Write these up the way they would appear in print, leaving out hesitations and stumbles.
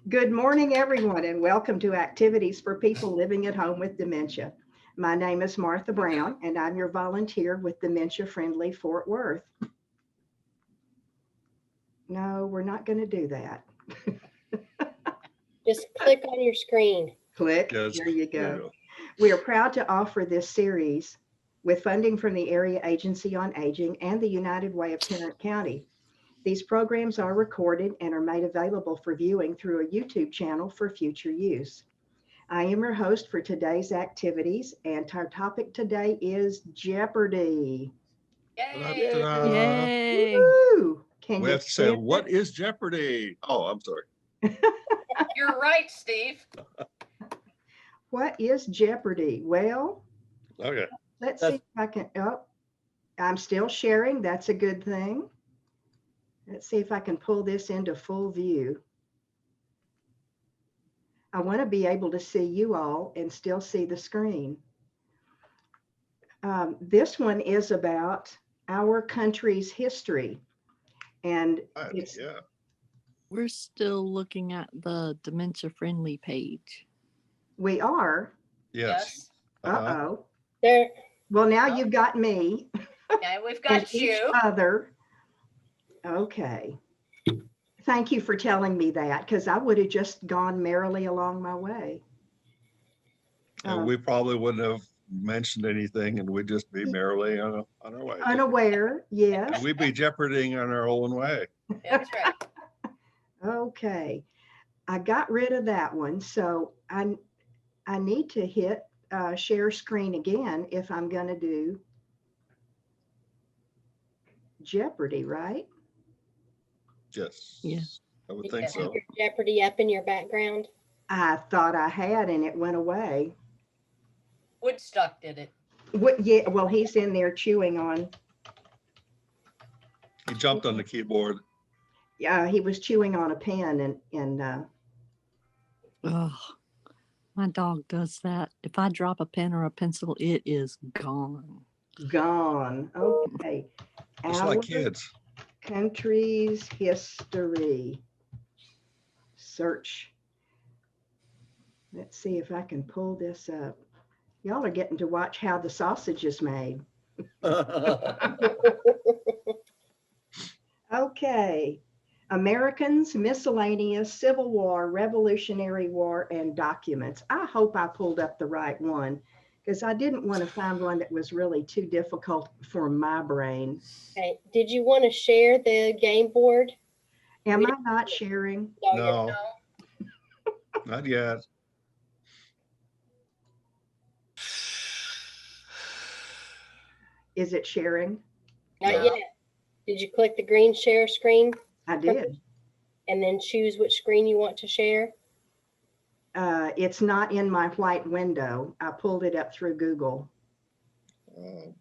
Good morning, everyone, and welcome to Activities for People Living at Home with Dementia. My name is Martha Brown, and I'm your volunteer with Dementia Friendly Fort Worth. No, we're not going to do that. Just click on your screen. Click. Yes. There you go. We are proud to offer this series with funding from the Area Agency on Aging and the United Way of Tarrant County. These programs are recorded and are made available for viewing through a YouTube channel for future use. I am your host for today's activities, and our topic today is Jeopardy. Yay! Yay. Woo! Can We you have to say, stand what it? is Jeopardy? Oh, I'm sorry. You're right, Steve. What is Jeopardy? Well, Okay. let's see if I can, I'm still sharing. That's a good thing. Let's see if I can pull this into full view. I want to be able to see you all and still see the screen. This one is about our country's history. And it's, Yeah. We're still looking at the dementia friendly page. we are, Yes. uh-oh. There, Well, now you've got me Yeah, we've and got each you. other. Okay. Thank you for telling me that, because I would have just gone merrily along my way. And we probably wouldn't have mentioned anything, and we'd just be merrily on our way. Unaware, yes. We'd be jeoparding on our own way. That's right. Okay. I got rid of that one, so I need to hit share screen again if I'm going to do Jeopardy, right? Yes. Yeah. I would you think have so. your Jeopardy up in your background. I thought I had, and it went away. Woodstock did it. What? Yeah, well, he's in there chewing on. He jumped on the keyboard. Yeah, he was chewing on a pen, and Oh, my dog does that. If I drop a pen or a pencil, it is gone. gone. Okay. Just Our like kids. country's history. Search. Let's see if I can pull this up. Y'all are getting to watch how the sausage is made. Okay. Americans, miscellaneous, Civil War, Revolutionary War, and documents. I hope I pulled up the right one, because I didn't want to find one that was really too difficult for my brain. Okay. Did you want to share the game board? Am I not sharing? No, No. not yet. Is it sharing? Not No. yet. Did you click the green share screen I did. and then choose which screen you want to share? It's not in my white window. I pulled it up through Google. Uh,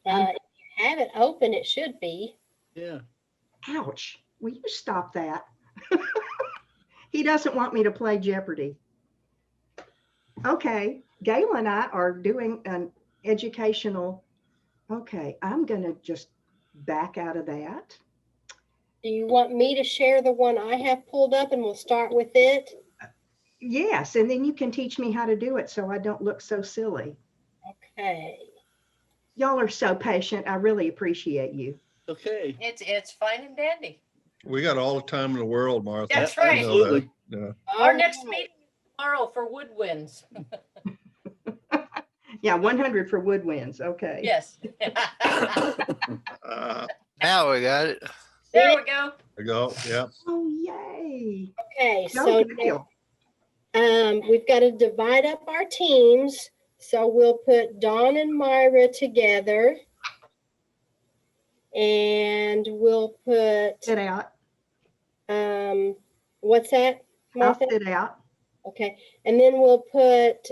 If you have it open, it should be. yeah. Ouch. Will you stop that? He doesn't want me to play Jeopardy. Okay. Gayla and I are doing an educational. Okay. I'm going to just back out of that. Do you want me to share the one I have pulled up and we'll start with it? Yes. And then you can teach me how to do it so I don't look so silly. Okay. Y'all are so patient. I really appreciate you. Okay. It's fine and dandy. We got all the time in the world, Martha. That's right. You know that. Absolutely. Yeah. Our All next right. meeting is tomorrow for woodwinds. Yeah. 100 for woodwinds. Okay. Yes. Now we got it. There we go. There you go. Yeah. Oh, yay. Okay, Go, so Gail. we've got to divide up our teams. So we'll put Dawn and Myra together. And we'll put, Sit out. what's that, I'll Martha? sit out. Okay, and then we'll put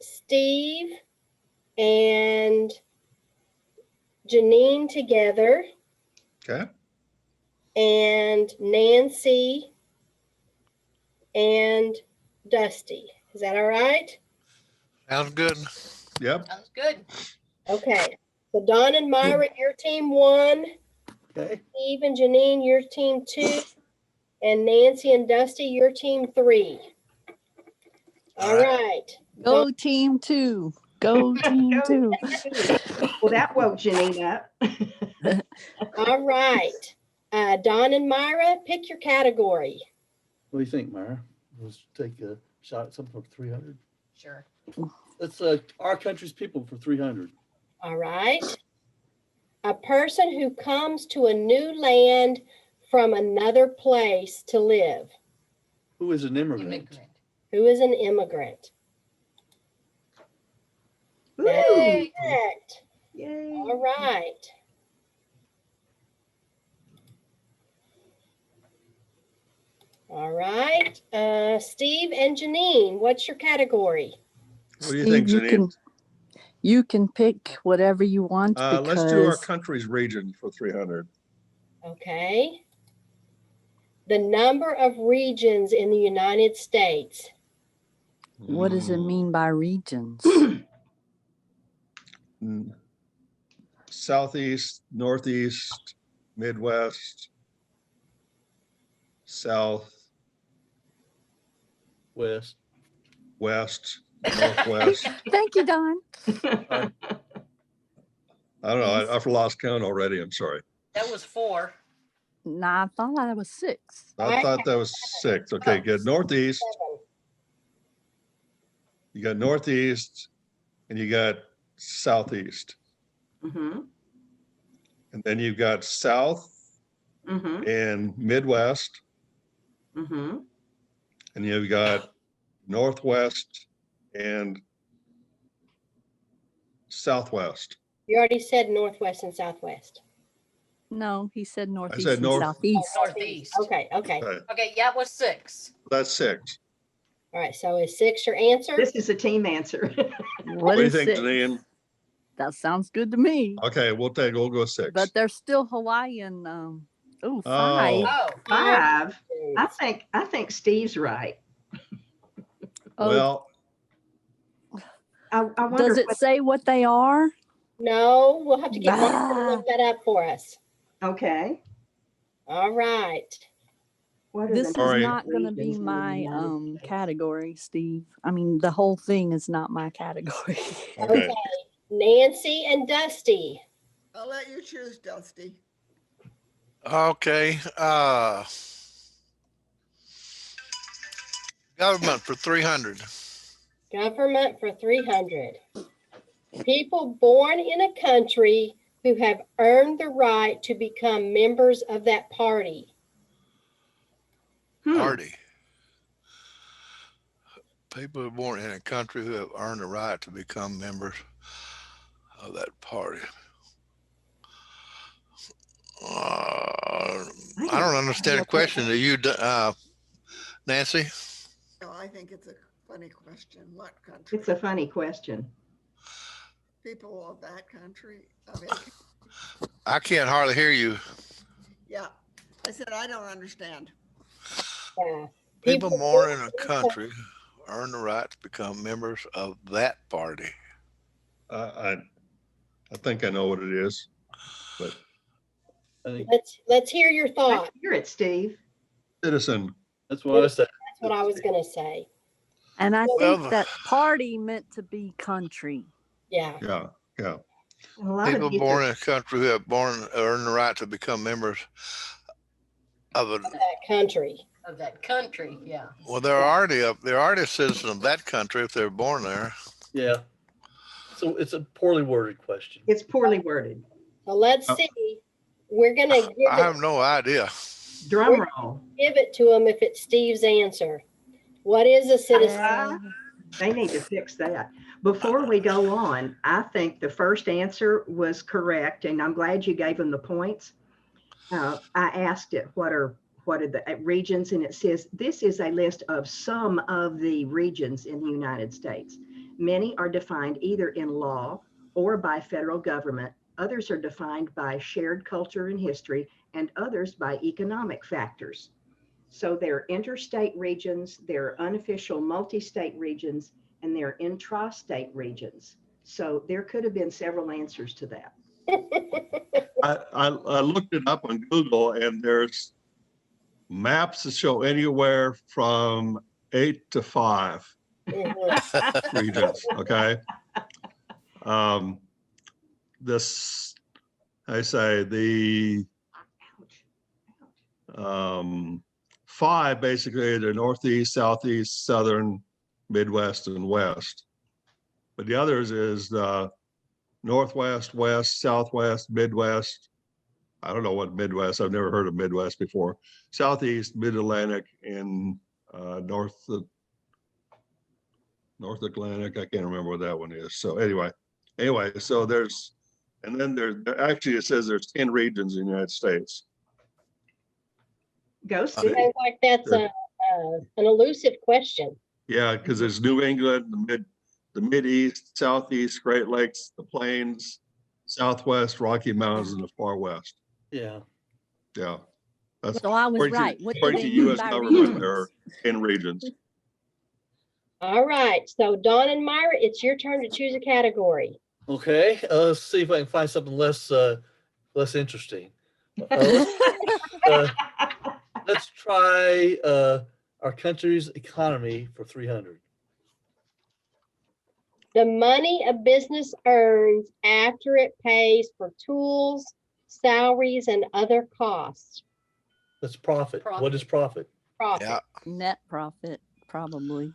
Steve and Janine together, Okay. and Nancy and Dusty. Is that all right? Sounds good. Yep. Sounds good. Okay. So Don and Myra, your team 1, Okay. Steve and Janine, you're team 2. And Nancy and Dusty, you're team 3. All right. Go team 2. Go team 2. Well, that woke Janine up. All right. Don and Myra, pick your category. What do you think, Myra? Let's take a shot at something for 300. Sure. Let's our country's people for 300. All right. A person who comes to a new land from another place to live. Who is an immigrant? Immigrant. Who is an immigrant? Ooh, Correct. yay. All right. All right. Steve and Janine, what's your category? What do you think, Janine? You can pick whatever you want because Let's do our country's region for 300. Okay. The number of regions in the United States. what does it mean by regions? Southeast, Northeast, Midwest, South, West. West, Northwest. Thank you, Don. I don't know. I've lost count already. I'm sorry. That was 4. Nah, I thought that was 6. I thought that was 6. Okay, good. Northeast. 7. You got Northeast and you got Southeast. Mm-hmm. And then you've got South Mm-hmm. and Midwest. Mm-hmm. And you've got Northwest and Southwest. You already said Northwest and Southwest. No, he said northeast said and north. southeast. Northeast. Okay. Okay, Okay, yeah, it was 6. that's 6. All right. So is 6 your answer? This is a team answer. What do you is think, 6? Janine? That sounds good to me. Okay, we'll go 6. But there's still Hawaiian. 5. Oh, 5. I think Steve's right. Oh, Well, I wonder does it what- say what they are? No, we'll have to get Mark to Ah. look that up for us. Okay. All right. What are This the is Sorry. not going to be regions in the my United States? category, Steve. I mean, the whole thing is not my category. okay. Nancy and Dusty. I'll let you choose, Dusty. Okay. Government for 300. Government for 300. People born in a country who have earned the right to become members of that party. Party. People born in a country who have earned the right to become members of that party. I don't understand the question. Do you, Nancy? No, I think it's a funny question. What country? It's a funny question. People of that country. I mean, I can't hardly hear you. yeah. I said, I don't understand. People born in a country earn the right to become members of that party. I think I know what it is, but I think Let's hear your thought. Let's hear it, Steve. citizen. that's what I said. That's what I was going to say. And I Well, think that party meant to be country. Yeah. Yeah, yeah. And a lot People of these born are- in a country who have earned the right to become members of a, That country. of that country, yeah. well, they're already a citizen of that country if they're born there. Yeah. So it's a poorly worded question. It's poorly worded. So let's see. We're going to I have no idea. Drum roll. give it to him if it's Steve's answer. What is a citizen? They need to fix that. Before we go on, I think the first answer was correct, and I'm glad you gave them the points. I asked it, what are the regions, and it says this is a list of some of the regions in the United States. Many are defined either in law or by federal government. Others are defined by shared culture and history, and others by economic factors. So there are interstate regions, there are unofficial multi-state regions, and there are intrastate regions. So there could have been several answers to that. I looked it up on Google, and there's maps that show anywhere from 8 to 5 regions. Okay. This, I say the 5 basically the Northeast, Southeast, Southern, Midwest, and West. But the others is the Northwest, West, Southwest, Midwest. I don't know what Midwest. I've never heard of Midwest before. Southeast, Mid-Atlantic, and North Atlantic. I can't remember what that one is. So anyway, so there's, and then there actually it says there's 10 regions in the United States. Go, Steve. Sounds like that's an elusive question. Yeah, because there's New England, the Mid-East, Southeast, Great Lakes, the Plains, Southwest, Rocky Mountains, and the Far West. Yeah. Yeah. That's So I was according to- right. What do according they to mean US by government, there are regions? 10 regions. All right, so Don and Myra, it's your turn to choose a category. Okay, let's see if I can find something less interesting. Let's try our country's economy for 300. The money a business earns after it pays for tools, salaries, and other costs. That's profit. What is profit? Profit. Yeah. Net profit, probably.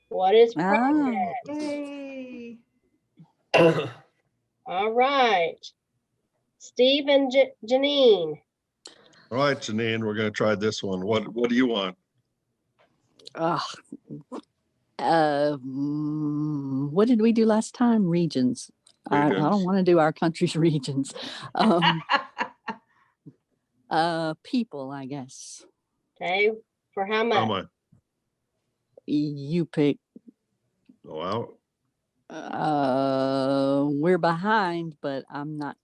What is Ah. profit? Yay. All right. Steve and Janine. All right, Janine, we're going to try this one. What do you want? What did we do last time? Regions. I don't Regions. want to do our country's regions. People, I guess. Okay, for how much? How much? You pick. Oh, We're behind, but I'm not.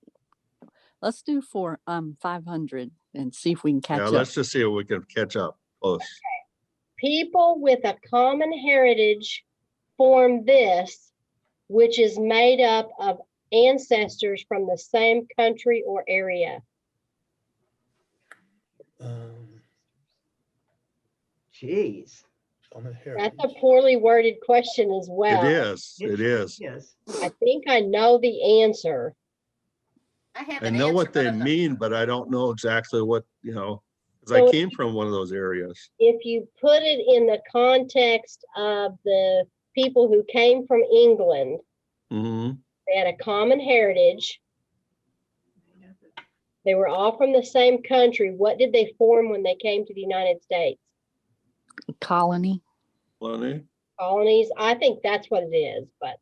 Let's do 500 and see if we can catch yeah, up. let's just see if we can catch up close. People with a common heritage form this, which is made up of ancestors from the same country or area. Jeez. Common That's heritage. a poorly worded question as well. It is. It is. Yes. I think I know the answer. I have I an know answer, what but they I'm not- mean, but I don't know exactly what, because So I came from one of those areas. If you put it in the context of the people who came from England, Hmm. they had a common heritage. They were all from the same country. What did they form when they came to the United States? Colony. Lenny? Colonies? I think that's what it is, but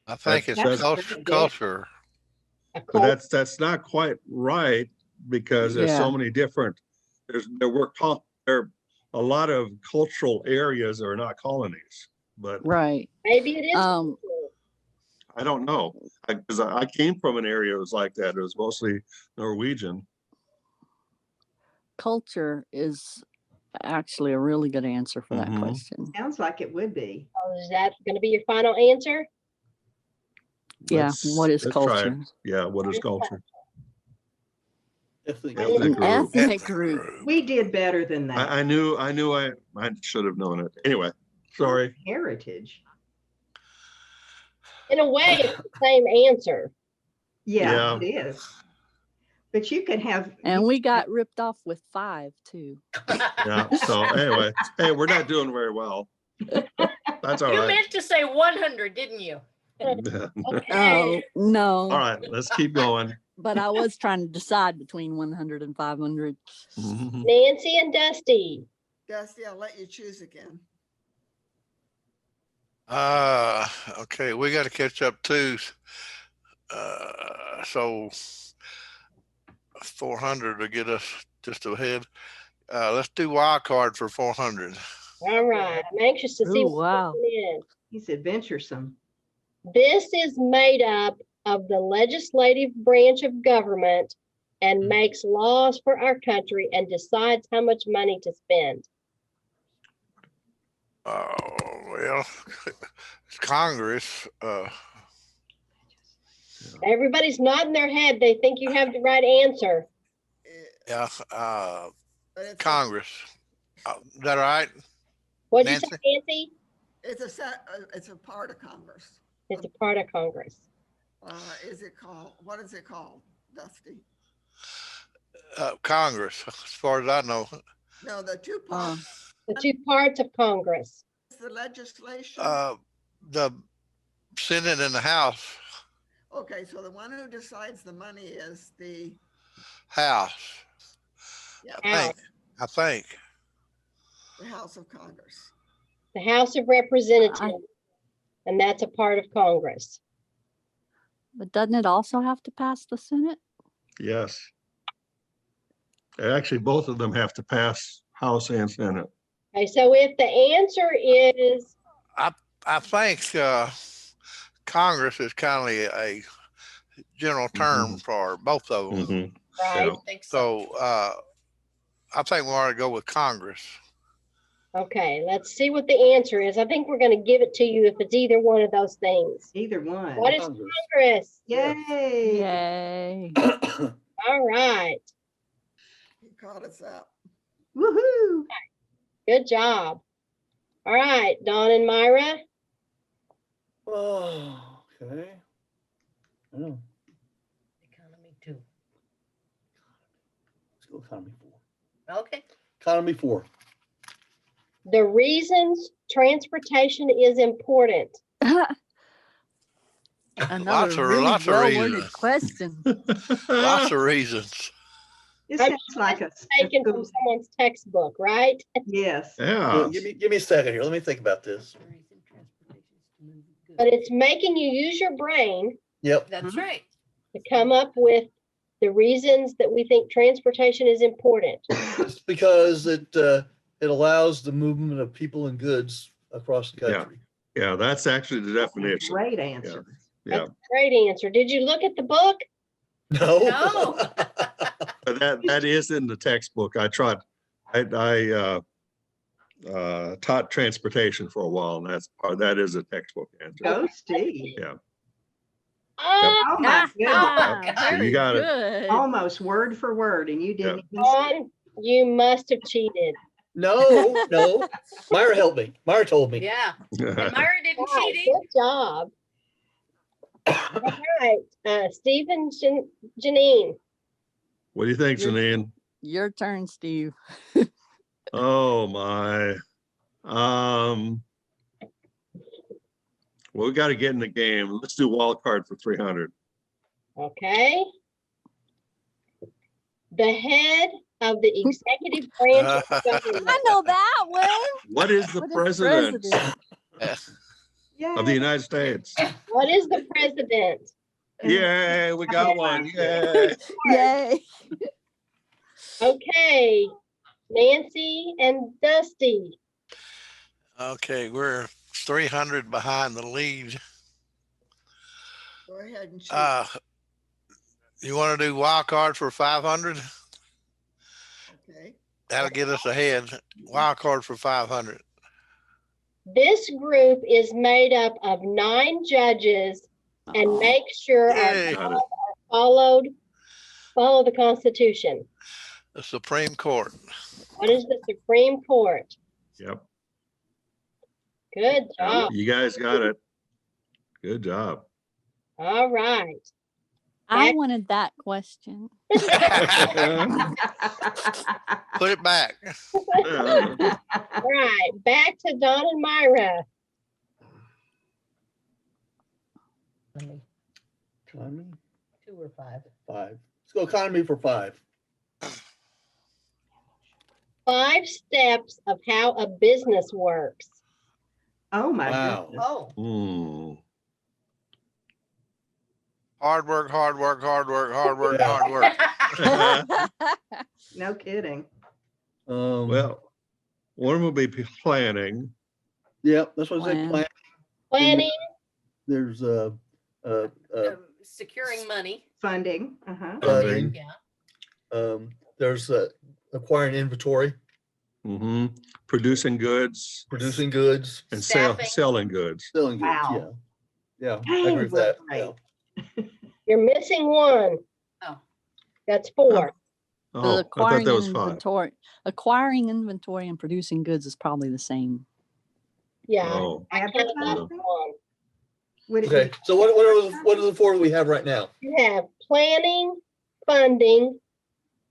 I think it's That's- culture. a But cul- that's not quite right, because there's Yeah. so many different, there are a lot of cultural areas that are not colonies, but Right. maybe it is. I don't know. Because I came from an area that was like that. It was mostly Norwegian. Culture is actually a really good answer for that Mhm. question. Sounds like it would be. Is that going to be your final answer? Yeah. Let's- What is let's try it. culture? Yeah, what is culture? Ethnic Ethnic group. group. Ethnic group. We did better than that. I knew I should have known it. Anyway, sorry. Heritage. In a way, it's the same answer. Yeah, Yeah. it is. But you could have. And we got ripped off with 5 too. Yeah. So anyway, hey, we're not doing very well. That's all You right. meant to say 100, didn't you? Okay. Oh, no. All right, let's keep going. But I was trying to decide between 100 and 500. Mhm. Nancy and Dusty. Dusty, I'll let you choose again. Okay, we got to catch up too. So 400 to get us just ahead. Let's do wild card for 400. All right. I'm anxious to see Ooh, what wow. this one is. He's adventuresome. This is made up of the legislative branch of government and makes laws for our country and decides how much money to spend. Well, it's Congress. Everybody's nodding their head. They think you have the right answer. Yeah, But it's Congress. Is that right? What'd you Nancy? say, Nancy? it's a part of Congress. It's a part of Congress. What is it called, Dusty? Congress, as far as I know. No, the two parts, The two parts of Congress. the legislation. The Senate and the House. Okay, so the one who decides the money is the, House. Yeah. I think. the House of Congress. The House of Representatives. And that's a part of Congress. But doesn't it also have to pass the Senate? Yes. Actually, both of them have to pass House and Senate. Okay, so if the answer is, I think Congress is kind of a general term for both of them. Mhm. right, Yeah. I think so. So I think we ought to go with Congress. okay, let's see what the answer is. I think we're going to give it to you if it's either one of those things. Either one. What is Congress. Congress? Yay. Yay. All right, He caught us up. Woohoo. good job. All right, Dawn and Myra. Oh, okay. Oh, Economy too. let's go economy 4. Okay. Economy 4. The reasons transportation is important. Another Lots of really reasons. well-worded question. Lots of reasons. It I'm sounds like a Taken from someone's textbook, right? yes. Yeah. Give me a second here. Let me think about this. But it's making you use your brain Yep. That's right. to come up with the reasons that we think transportation is important. It's because it allows the movement of people and goods across the Yeah. country. Yeah, that's actually the definition. Great answer. Yeah. That's a great answer. Did you look at the book? No. No. But that is in the textbook. I taught transportation for a while, and that is a textbook answer. Go Steve. Yeah. Oh, Oh my goodness. Ah, So you very got it. good. Almost word for word, and you didn't even say Dawn, you must have cheated. No. Myra helped me. Myra told me. Yeah. And Myra didn't Wow, cheat either. good job. All right, Stephen, Janine. What do you think, Janine? Your turn, Steve. Oh my. Well, we got to get in the game. Let's do wild card for 300. Okay. The head of the executive branch of government. I know that one. What is the What is president president? of the United States? What is the president? Yay, we got one. Yay. Yay. Okay, Nancy and Dusty. Okay, we're 300 behind the lead. Go ahead and shoot. You want to do wild card for 500? Okay. That'll get us ahead. Wild card for 500. This group is made up of 9 judges and Oh. make sure Yay. our laws are follow the Constitution. The Supreme Court. What is the Supreme Court? Yep. Good job. You guys got it. Good job. All right. I wanted that question. Put it back. All right. Back to Dawn and Myra. Economy 2 or 5. 5. Let's go economy for 5. 5 steps of how a business works. Oh my Wow. goodness. Oh. Hmm. Hard work, hard work, hard work, hard work, Yeah. hard work. No kidding. Well, one will be planning. yeah, that's what I said. Plan. Plan. Planning, There's Securing money. Funding. Uh-huh. Funding. Yeah. there's acquiring inventory, Hmm. Producing goods producing goods, and Staffing. selling goods. selling goods. Wow. Yeah, I Dang, agree with we're that. great. Yeah. You're missing one. Oh. That's 4. Oh, The I thought acquiring that and was 5. acquiring inventory and producing goods is probably the same. Yeah. Oh, I counted that as Advertising? 1. Would it Okay, be so what are the 4 we have right now? You have planning, funding,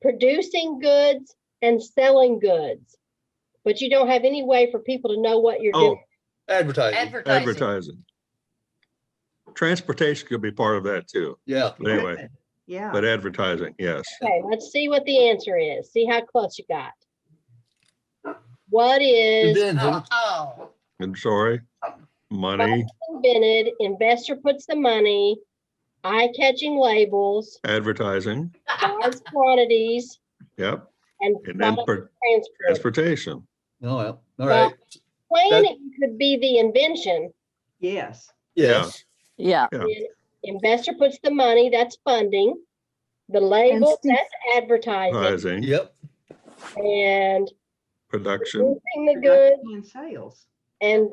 producing goods, and selling goods. But you don't have any way for people to know what you're oh, doing. Advertising. Advertising. advertising. Transportation could be part of that too. Yeah. But anyway, good? Yeah. but advertising, yes. Okay, let's see what the answer is. See how close you got. What is Invented. Oh. Inventory, money, invented? Investor puts the money, eye-catching labels, advertising, large quantities, yep, and and then product transport. transportation. Oh, well, all Well, right. Planning could be the invention. Yes. Yes. Yeah. Yeah. The investor puts the money, that's funding. The label, Steve- that's advertising. Advertising, Yep. And production, producing the goods, Production and sales. and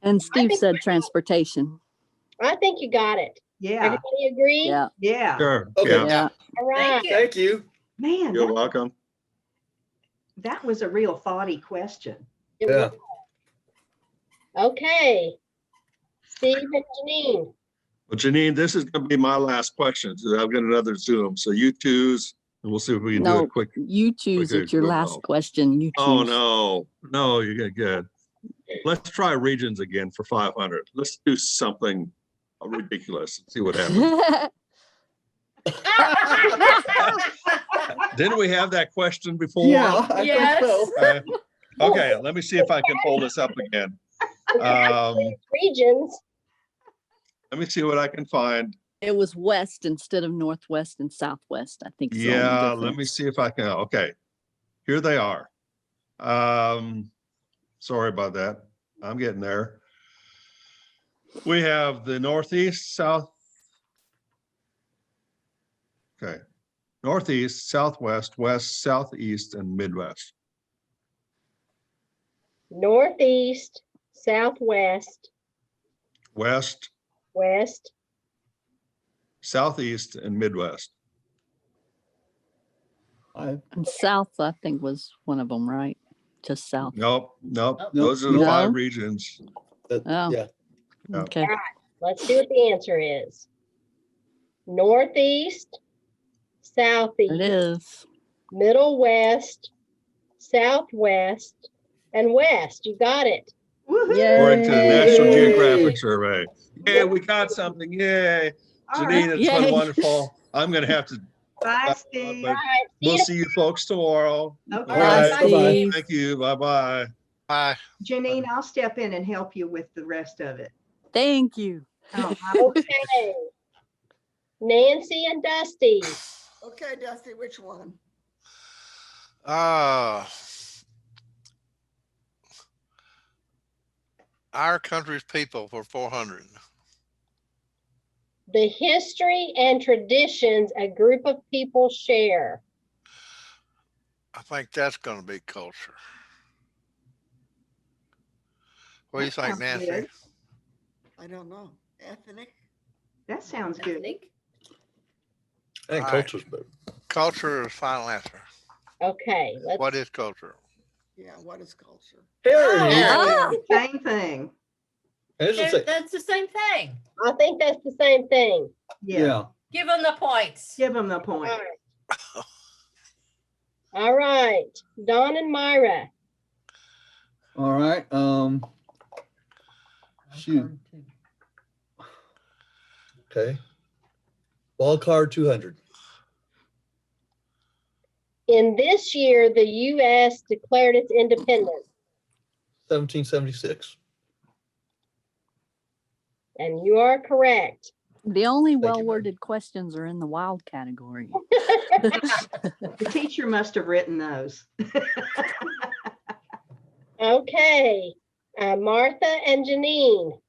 And Steve think said we- transportation. I think you got it. Yeah. Everybody agree? Yeah. Yeah. sure, Okay. yeah, Yeah. All right. Thank you. Thank you. Man, you're welcome. that was a real thoughty question. It Yeah. was- Okay. Steve and Janine. Well, Janine, this is gonna be my last question, so I've got another Zoom, so you choose, and we'll see if we can do No, it quick. you choose. Okay, It's your good. last Oh. question. You choose. Oh, no, you get good. Let's try regions again for 500. Let's do something ridiculous and see what happens. Didn't we have that question before? I Yes. think so. Okay, let me see if I can pull this up again. Regions. Let me see what I can find. It was west instead of northwest and southwest, I think. is the only Yeah, let me difference. see if I can. Okay, here they are. Sorry about that. I'm getting there. We have the northeast, south. Okay, northeast, southwest, west, southeast, and midwest. Northeast, southwest, West, west, southeast, and midwest. And south, I think, was one of them, right? Just south. Nope. Nope. Those are the No. 5 regions. That- Oh. Yeah. Yeah. Okay. Let's see what the answer is. Northeast, It southeast, is. middle west, southwest, and west. You got it. Woohoo! According to the National Yay. Geographic Survey. Yeah, we got something. Yay. All Janine, right. it's been Yay. wonderful. I'm going to have to, Bye, Steve. but All right. we'll see you folks tomorrow. Okay. All right. Bye, Steve. Thank you. Bye-bye. Bye. Janine, I'll step in and help you with the rest of it. Thank you. Oh, Okay. Nancy and Dusty. Okay, Dusty, which one? Our country's people for 400. The history and traditions a group of people share. I think that's gonna be culture. What do you That think, sounds Nancy? good. I don't know. Ethnic? that sounds good. Ethnic? I think All right. culture's better. Culture is final answer. Okay, let's. What is culture? Yeah, what is culture? Heritage. Ah, Same thing. And it's the same- That's the same thing. I think that's the same thing. Yeah. Yeah. Give them the points. Give them the All point. right. All right, Don and Myra. All right. Shoot. Okay. Wild card 200. In this year, the U.S. declared its independence, 1776. and you are correct. the only you, ma'am. well-worded questions are in the wild category. The teacher must have written those. Okay, Martha and Janine.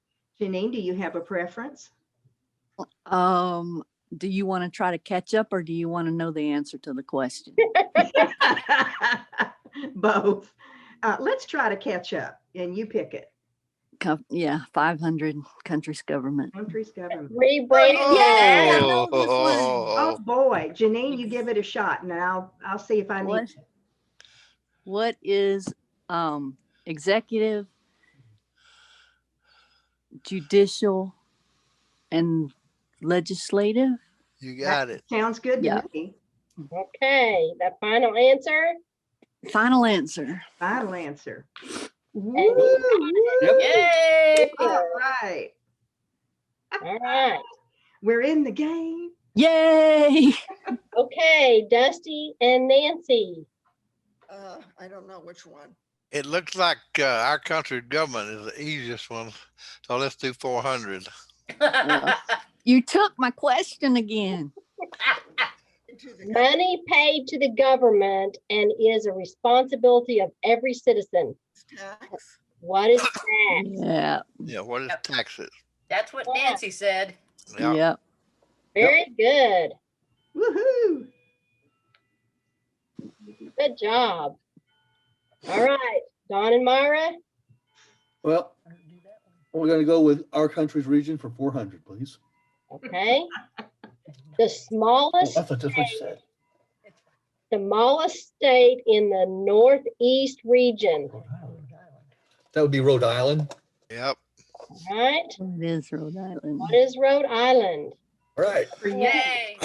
Janine, do you have a preference? Do you want to try to catch up or do you want to know the answer to the question? Both. Let's try to catch up and you pick it. Yeah, 500 countries government. Country's government. Rebrand. Yeah, I Oh, know this Oh boy, Janine, you give it a shot, and I'll see if I need. What is executive, judicial, and legislative? you got it. Sounds good Yeah. to me. Okay, the final answer. Final answer. Final answer. Yep. Yay! All right, All right. we're in the game. Yay! Okay, Dusty and Nancy. I don't know which one. It looks like our country's government is the easiest one. So let's do 400. You took my question again. To the Money paid to the government and is a responsibility of every citizen. tax. What is tax? Yeah. Yeah, what is Yep. taxes? That's what Nancy said. Yeah. Yep. Very good. Woohoo! Good job. All right, Don and Myra. Well, we're going to go with our country's region for 400, please. Okay. The Oh, smallest I thought that's what you said. state in the Northeast region. That would be Rhode Island. Yep. All right. It is Rhode Island. What is Rhode Island? All right. For you. Yay!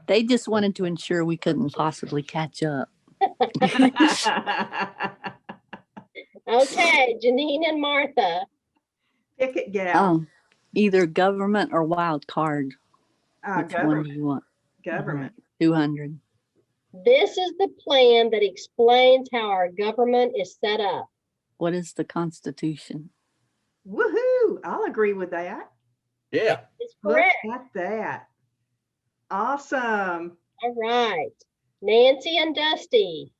They just wanted to ensure we couldn't possibly catch up. Okay, Janine and Martha. Pick it, gal. Either government or wild card. Which one do Government. you want? Government. 200. This is the plan that explains how our government is set up. What is the Constitution? Woohoo! I'll agree with that. Yeah. It's Look correct. at that. Awesome. All right. Nancy and Dusty.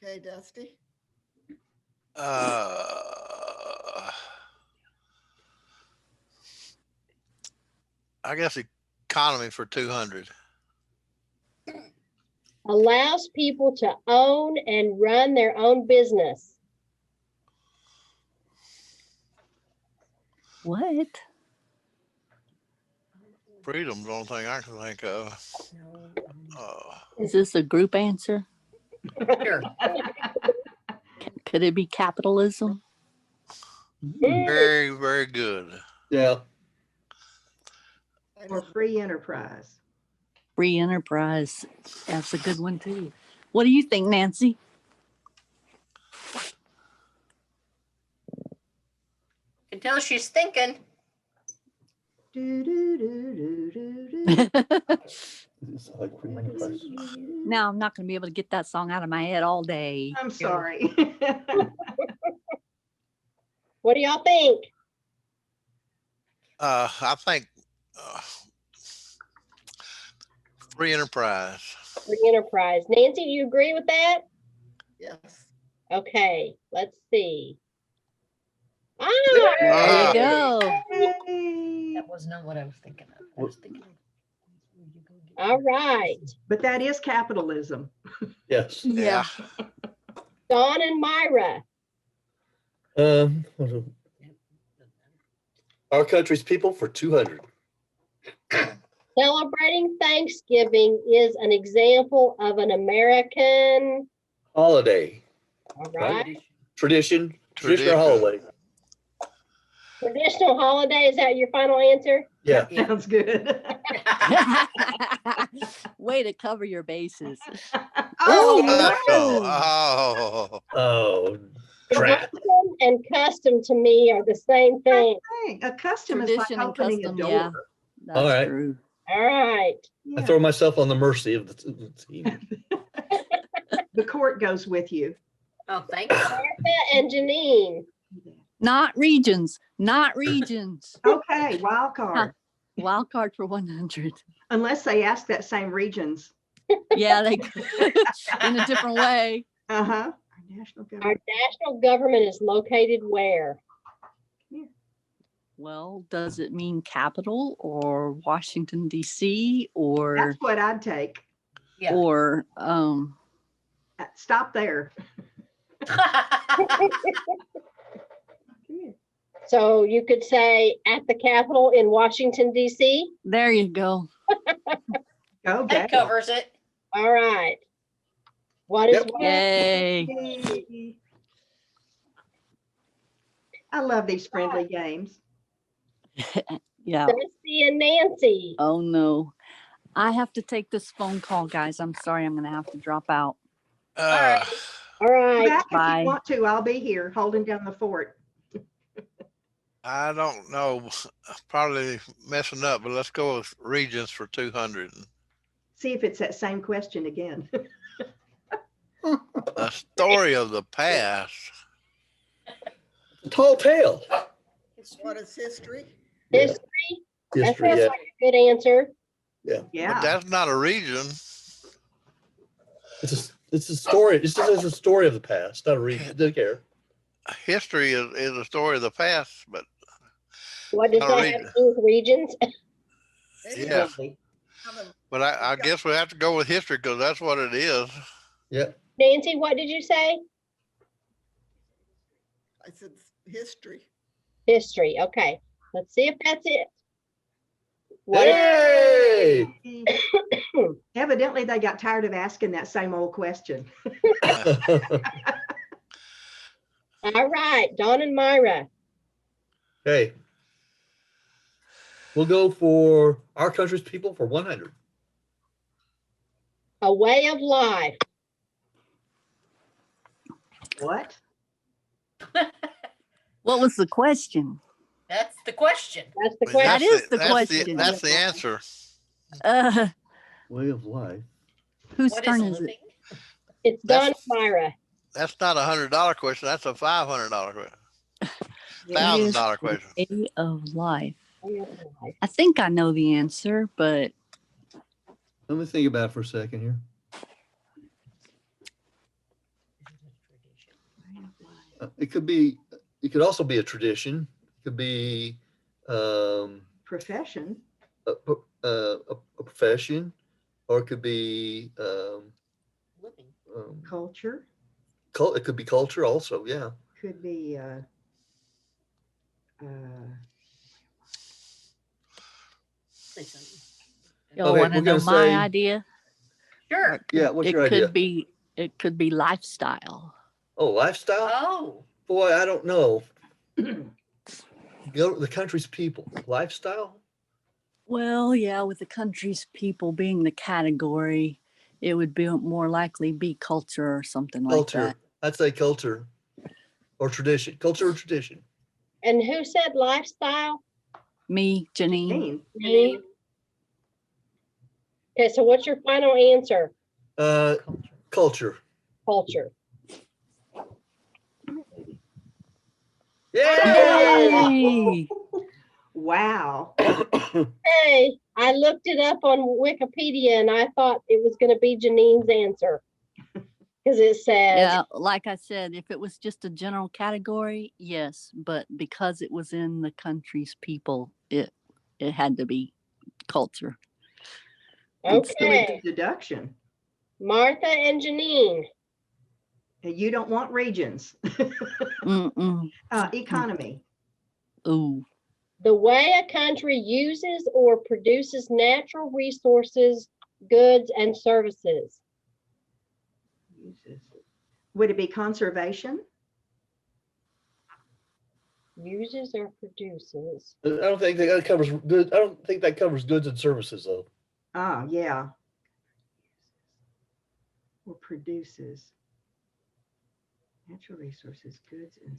Okay, Dusty. I guess economy for 200. Allows people to own and run their own business. What? Freedom's the only thing I can think of. Is this a group answer? Sure. Could it be capitalism? Very, very good. Yeah. I Or don't- free enterprise. Free enterprise. That's a good one too. What do you think, Nancy? Can tell she's thinking. Do, do, do, do, do, do. It's like free enterprise. Now I'm not going to be able to get that song out of my head all day. I'm sorry. What do y'all think? I think free enterprise. Free enterprise. Nancy, do you agree with that? Yes. Okay, let's see. Ah, There you go. Yay. That was not what I was thinking of. I was thinking. all right. But that is capitalism. Yes. Yeah. Dawn and Myra. Our country's people for 200. Celebrating Thanksgiving is an example of an American. Holiday. All right. Tradition. Traditional Tradition. holiday. Traditional holiday. Is that your final answer? Yeah. Sounds good. Way to cover your bases. Oh, Oh, Oh, crap. Tradition and custom to me are the same thing. dang. A custom is like Tradition and opening custom, a door. yeah. That's All right. true. All right. I Yeah. throw myself on the mercy of the team. The court goes with you. Oh, thank you. Martha and Janine. Not regions. Not regions. Okay, wild card. Wild card for 100. Unless they ask that same regions. Yeah, they could in a different way. Uh-huh. Our national Our government. national government is located where? Well, does it mean capital or Washington, D.C. or That's what I'd take. Yeah. or Stop there. Come here. So you could say at the Capitol in Washington, D.C. There you go. Go, That Gail. covers it. All right. What is Yep. west? Yay. Yay. I love these friendly games. Yeah. Dusty and Nancy. Oh no. I have to take this phone call, guys. I'm sorry. I'm going to have to drop out. Uh, All right. Back if Bye. you want to, I'll be here holding down the fort. I don't know, probably messing up, but let's go with regions for 200. See if it's that same question again. A story of the past. Tall tale. What is history? History. That History, sounds yeah. like a good answer. But Yeah. that's not a region. It's a story. It's just a story of the past, not a reason. Don't care. History is a story of the past, but What does Not that region. have to do with regions? yeah. Absolutely. But I guess we have to go with history because that's what it is. Yeah. Nancy, what did you say? I said history. History. Okay. Let's see if that's it. What Hey! Evidently, they got tired of asking that same old question. All right, Dawn and Myra. Hey. We'll go for our country's people for 100. A way of life. What? What was the question? That's the question. That's the That question. is the question. That's the answer. Way of life. Whose What turn is is it? living? It's Dawn and That's- Myra. That's not $100 question. That's a $500 question. What is $1,000 question. the way of life? Way of life. I think I know the answer, but Let me think about it for a second here. It could also be a tradition. It could be Profession. a profession, or it could be Living. Culture. it could be culture also. Yeah. Could be Say something. y'all Okay, want to we're know gonna my say- idea? Sure. Yeah. What's It your idea? could be lifestyle. Oh, lifestyle. Oh, Boy, I don't know. Go the country's people. Lifestyle. Well, yeah, with the country's people being the category, it would be more likely be culture or something like Culture. that. I'd say culture or tradition. Culture or tradition. And who said lifestyle? Me, Janine. mean. Me. Okay, so what's your final answer? Culture. Culture. Yeah. Yay! Wow. Hey, I looked it up on Wikipedia and I thought it was going to be Janine's answer. Because it says, Yeah, like I said, if it was just a general category, yes, but because it was in the country's people, it had to be culture. okay, Deduction. Martha and Janine. You don't want regions. Mm-mm. Economy. Ooh. The way a country uses or produces natural resources, goods, and services. Would it be conservation? Uses or produces. I don't think that covers good. I don't think that covers goods and services though. Yeah. Or produces. Natural resources, goods, and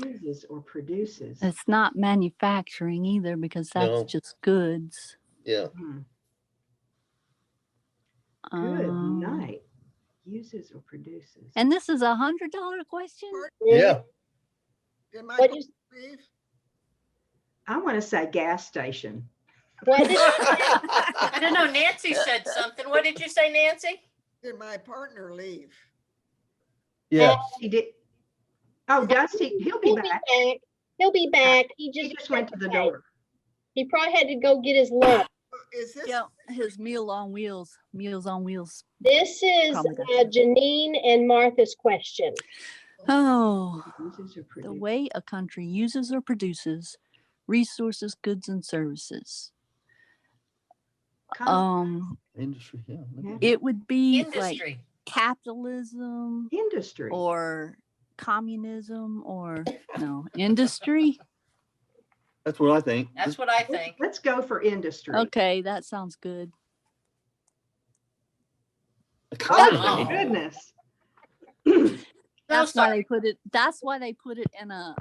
uses or produces. It's not manufacturing either because that's No. just goods. Yeah. Good Um, night. Uses or produces. And this is $100 question? Yeah. Did my What is, leave? I want to say gas station. what did you say? I don't know. Nancy said something. What did you say, Nancy? Did my partner leave? Yeah. He did. Oh, Dusty, he'll be He'll be back. back. He'll be back. He He just just went to the door. He probably had to go get his lunch. Is this? Yeah, his Meals on Wheels. This is Probably got that. Janine and Martha's question. Oh, Uses or the produces. way a country uses or produces resources, goods, and services. Industry, yeah. Yeah. It would be like Industry. capitalism Industry. or communism or no industry. That's what I think. That's what I think. Let's go for industry. Okay, that sounds good. Economy. Oh, goodness. That's why sorry. they put it. That's why they put it in a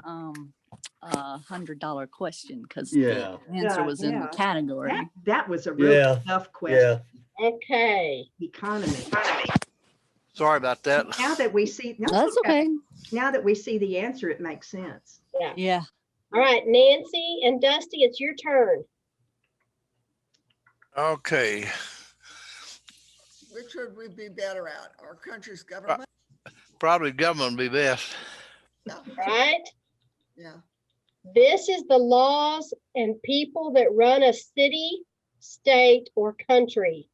$100 question because Yeah. the answer was in the Yeah. category. That was a really Yeah. tough question. Yeah. Okay. Economy. Sorry about that. Now that we see, no, it's That's okay. Now that we see the answer, it makes sense. Yeah. All right, Nancy and Dusty, it's your turn. Okay. Which would we be better at? Our country's government? Probably government would be best. Yeah. Right? Yeah. This is the laws and people that run a city, state, or country.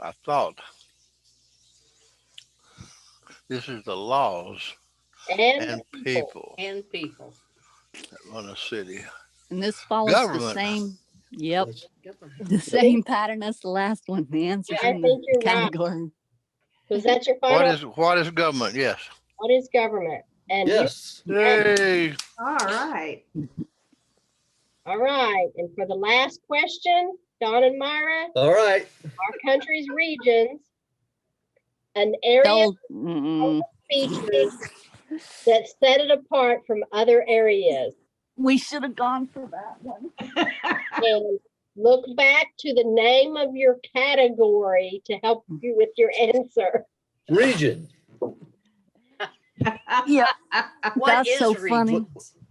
I thought this is the laws and people And people. that run a city. And this follows the Government. same. Yep. Government. The same pattern as the last one. The answer's I in think the you're right. category. Was that your What final? is government? Yes. What is government? And Yes. Yay. All right. all right. And for the last question, Don and Myra, All right. our country's regions, an area Tell- mm-mm. features that set it apart from other areas. We should have gone for that one. And look back to the name of your category to help you with your answer. Region. Yeah. What That's is so region? funny.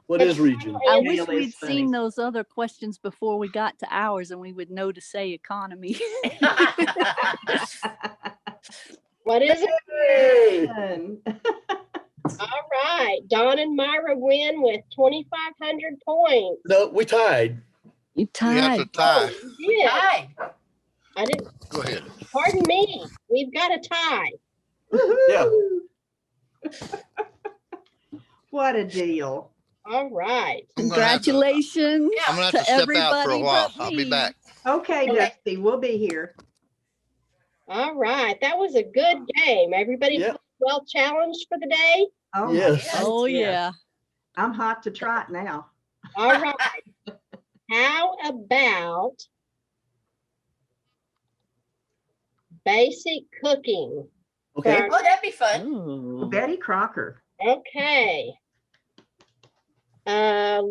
What is region? I And wish Really we'd is funny. seen those other questions before we got to ours and we would know to say economy. what is it? Hey. All right. Don and Myra win with 2,500 points. No, we tied. You You have to tied. tie. You did. Hi. I didn't. Go ahead. Pardon me. We've got a tie. Yeah. What a deal. All right. I'm gonna have to- Congratulations I'm gonna have to to step out for a everybody while. but I'll me. be back. Okay, Okay. Dusty, we'll be here. All right. That was a good game. Everybody Yep. feel well challenged for the day? Oh, Yes. my Oh goodness, yes. yeah. I'm hot to trot now. All right. How about basic cooking? Okay. Oh, that'd be fun. Ooh. Betty Crocker. Okay. I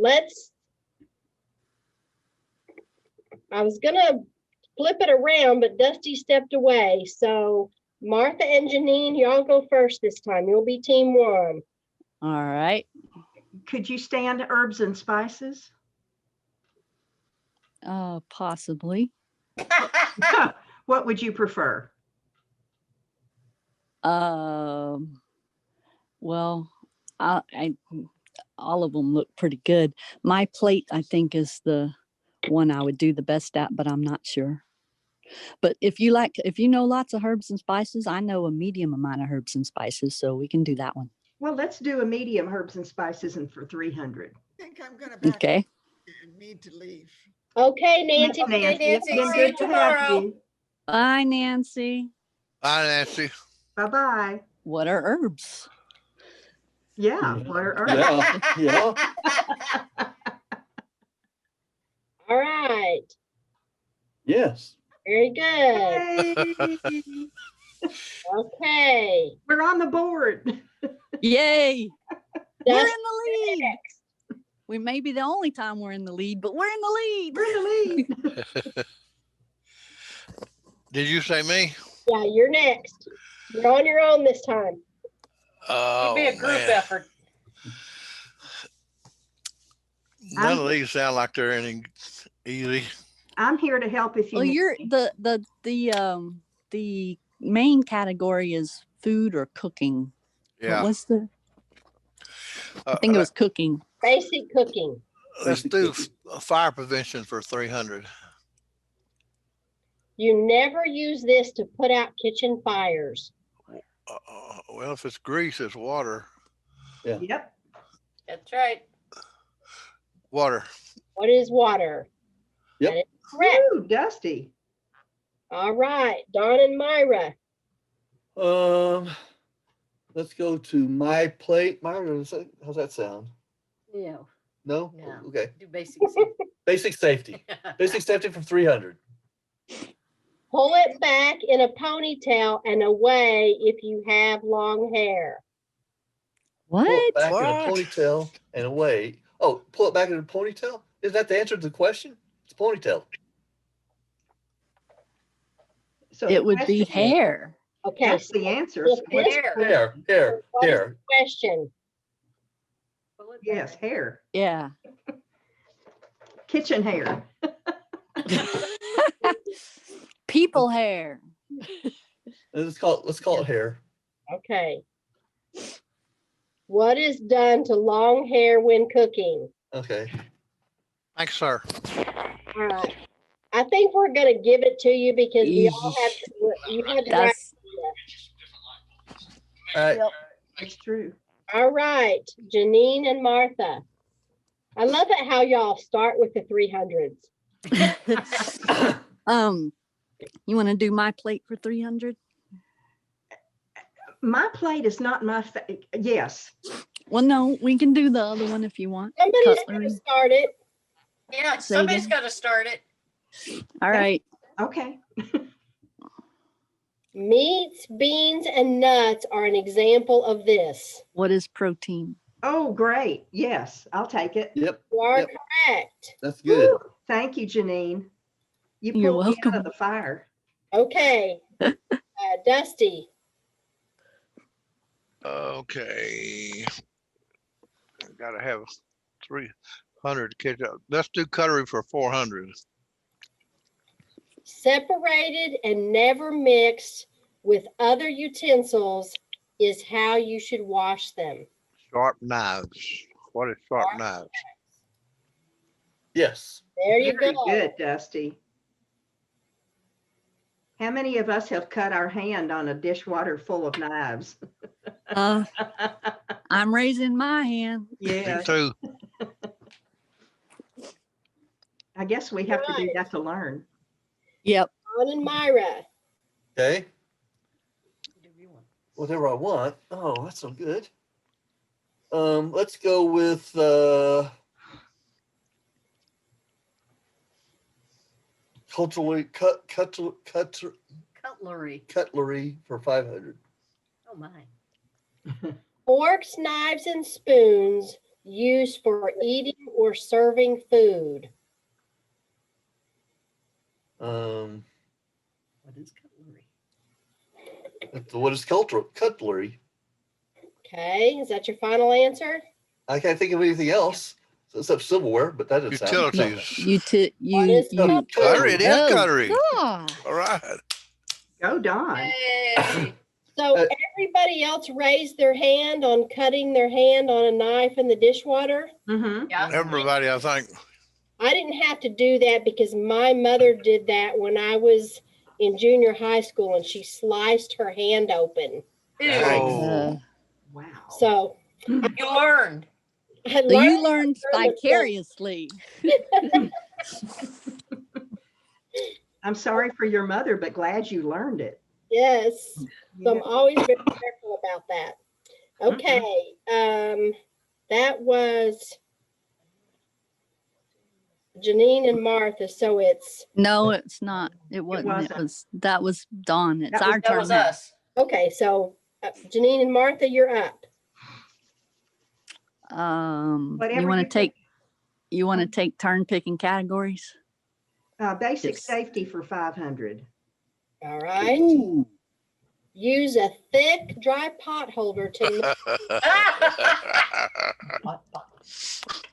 was gonna flip it around, but Dusty stepped away. So Martha and Janine, y'all go first this time. You'll be team one. All right. Could you stand herbs and spices? Possibly. What would you prefer? Well, I all of them look pretty good. My plate, I think, is the one I would do the best at, but I'm not sure. But if you know lots of herbs and spices, I know a medium amount of herbs and spices, so we can do that one. Well, let's do a medium herbs and spices and for 300. I think I'm gonna back Okay. up and need to leave. Okay, Nancy. Nancy, it's Nancy, been see you good to have tomorrow. you. Bye, Nancy. Hi, Nancy. Bye-bye. What are herbs? Yeah, what are herbs? Yeah. Yeah. All right. Yes. Very good. Yay. Okay. We're on the board. Yay! We're in Dusty the lead. next. We may be the only time we're in the lead, but we're in the lead. We're in the lead. Did you say me? Yeah, you're next. You're on your own this time. Oh, It'd be a group man. effort. None of these sound like they're any easy. I'm here to help if you Well, need you're me. the main category is food or cooking. Yeah. What was the? I think it was cooking. Basic cooking. Let's do fire prevention for 300. You never use this to put out kitchen fires. Well, if it's grease, it's water. Yep. That's right. Water. What is water? Yep. That is correct. Ooh, Dusty. All right, Don and Myra. Let's go to my plate. Myra, how's that sound? Yeah. No? No. Okay. Do basic safety. Basic safety. Basic safety for 300. Pull it back in a ponytail and away if you have long hair. Pull it What? back in a What? ponytail and away. Oh, pull it back in a ponytail? Is that the answer to the question? It's ponytail. So the It would be question is- hair. Okay, That's so the answer. Yes, What's hair. the question? Hair. what is the question? Yes, hair. Yeah. Kitchen hair. People hair. Let's call it hair. Okay. What is done to long hair when cooking? Okay. Thanks, sir. All right. I think we're going to give it to you because we all have you had the right. That's All right. It's true. All right, Janine and Martha. I love it how y'all start with the 300s. you want to do my plate for 300? My plate is not my, yes. Well, no, we can do the other one if you want. Somebody's going Cutlery. to start it. Yeah, Say somebody's again? got to start it. All right. Okay. Meats, beans, and nuts are an example of this. What is protein? Oh, great. Yes, I'll take it. Yep. You are Yep. correct. That's good. Woo. Thank you, Janine. You You're pulled me out welcome. of the fire. Okay. Dusty. Okay. Gotta have 300 kids. Let's do cutlery for 400. Separated and never mixed with other utensils is how you should wash them. Sharp knives. What is sharp knives? Yes. There you Very go. good, Dusty. How many of us have cut our hand on a dishwater full of knives? I'm raising my hand. Yeah, Me too. I guess we have to do that to learn. Yep. Don and Myra. Okay. Whatever I want. Oh, that's so good. Let's go with cutlery for 500. Oh my. Forks, knives, and spoons used for eating or serving food. Um, What is cutlery? what is cutlery? Okay, is that your final answer? I can't think of anything else except silverware, but that doesn't sound. Utilities. What is Cutlery. It is Oh, cutlery. God. All right. Go, Don. Yay. So everybody else raised their hand on cutting their hand on a knife in the dishwater? Mm-hmm. Yeah. Everybody, I think. I didn't have to do that because my mother did that when I was in junior high school and she sliced her hand open. Ew. Oh. Wow. So You learned. I So you learned learned from the vicariously. I'm sorry for your mother, but glad you learned it. yes. So I'm Yeah. always very careful about that. Okay. That was Janine and Martha. So it's No, it's not. It wasn't. wasn't. That was Dawn. It's our That turn. was now. us. okay. So Janine and Martha, you're up. Whatever You want you to take? You want to take turn picking categories? Basic Yes. safety for 500. All right. Ooh. Use a thick, dry pot holder to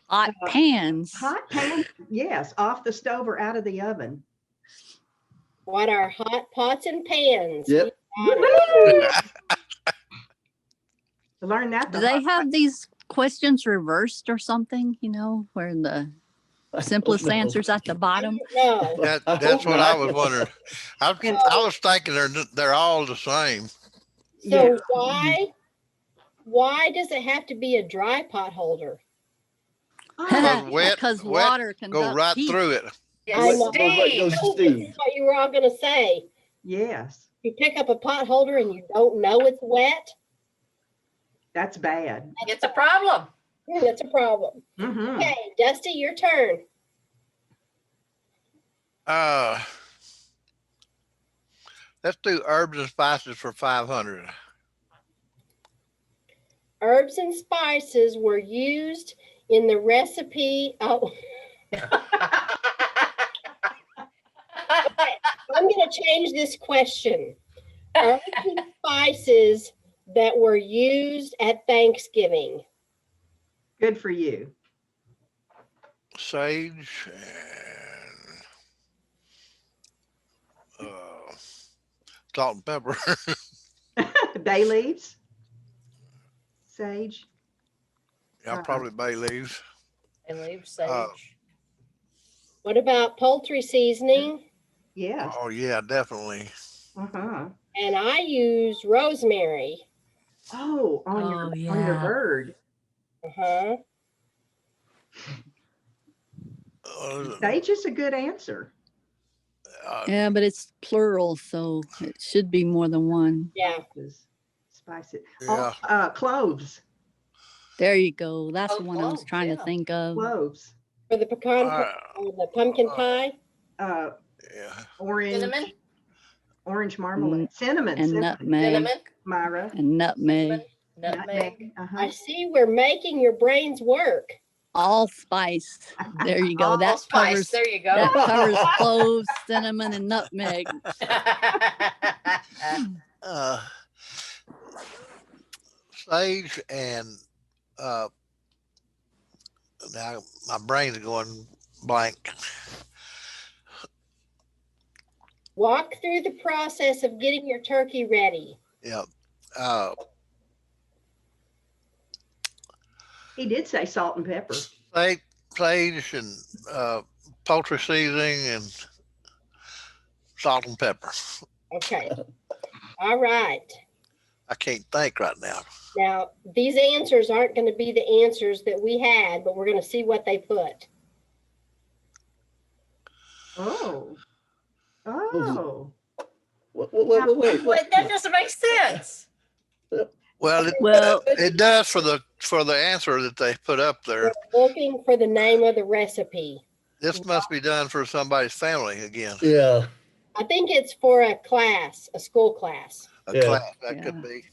Hot pans. Hot pan, yes, off the stove or out of the oven. what are hot pots and pans? Yep. You got it. Learn that. Do they have these questions reversed or something? You know, where Simplest No. answers at the bottom. No, That's what I was wondering. I And- was thinking they're all the same. so Yeah. why does it have to be a dry pot holder? Because wet water go conducts right heat. through it. I Yes, know. Steve. This is what you were all gonna say. Yes, You pick up a pot holder and you don't know it's wet, that's bad. It's a problem. that's a problem. Mhm. Okay, Dusty, your turn. Let's do herbs and spices for 500. Herbs and spices were used in the recipe. Oh, I'm gonna change this question. Herbs and spices that were used at Thanksgiving. Good for you. Sage and salt and pepper. Bay leaves, sage. Yeah, probably bay leaves. And leave sage. What about poultry seasoning? Yes. Oh yeah, definitely. Uh-huh. And I use rosemary. Oh, on Oh, your on your yeah. bird. Uh-huh. Sage is a good answer. Yeah, but it's plural, so it should be more than one. Yeah. Spice it. Yeah. Oh, cloves. There you go. That's Oh, the one I was cloves, trying yeah. to think of. Cloves. For the pecan, or the pumpkin pie. Yeah. Orange. Cinnamon, Orange marmalade. Cinnamon. And cinnamon. nutmeg. cinnamon, Myra. And nutmeg. cinnamon, nutmeg. Uh-huh. I see we're making your brains work. Allspice. There you go. That Allspice, covers there you go. that covers cloves, cinnamon, and nutmeg. Sage and now my brain's going blank. Walk through the process of getting your turkey ready. Yeah. He did say salt and pepper. Sage and poultry seasoning and salt and pepper. Okay. All right. I can't think right now. Now, these answers aren't going to be the answers that we had, but we're going to see what they put. Oh. Oh. Wait, that doesn't make sense. Well, Well, it does for the answer that they put up there. We're looking for the name of the recipe. This must be done for somebody's family again. Yeah. I think it's for a class, a school class. A Yeah. class that Yeah. could be.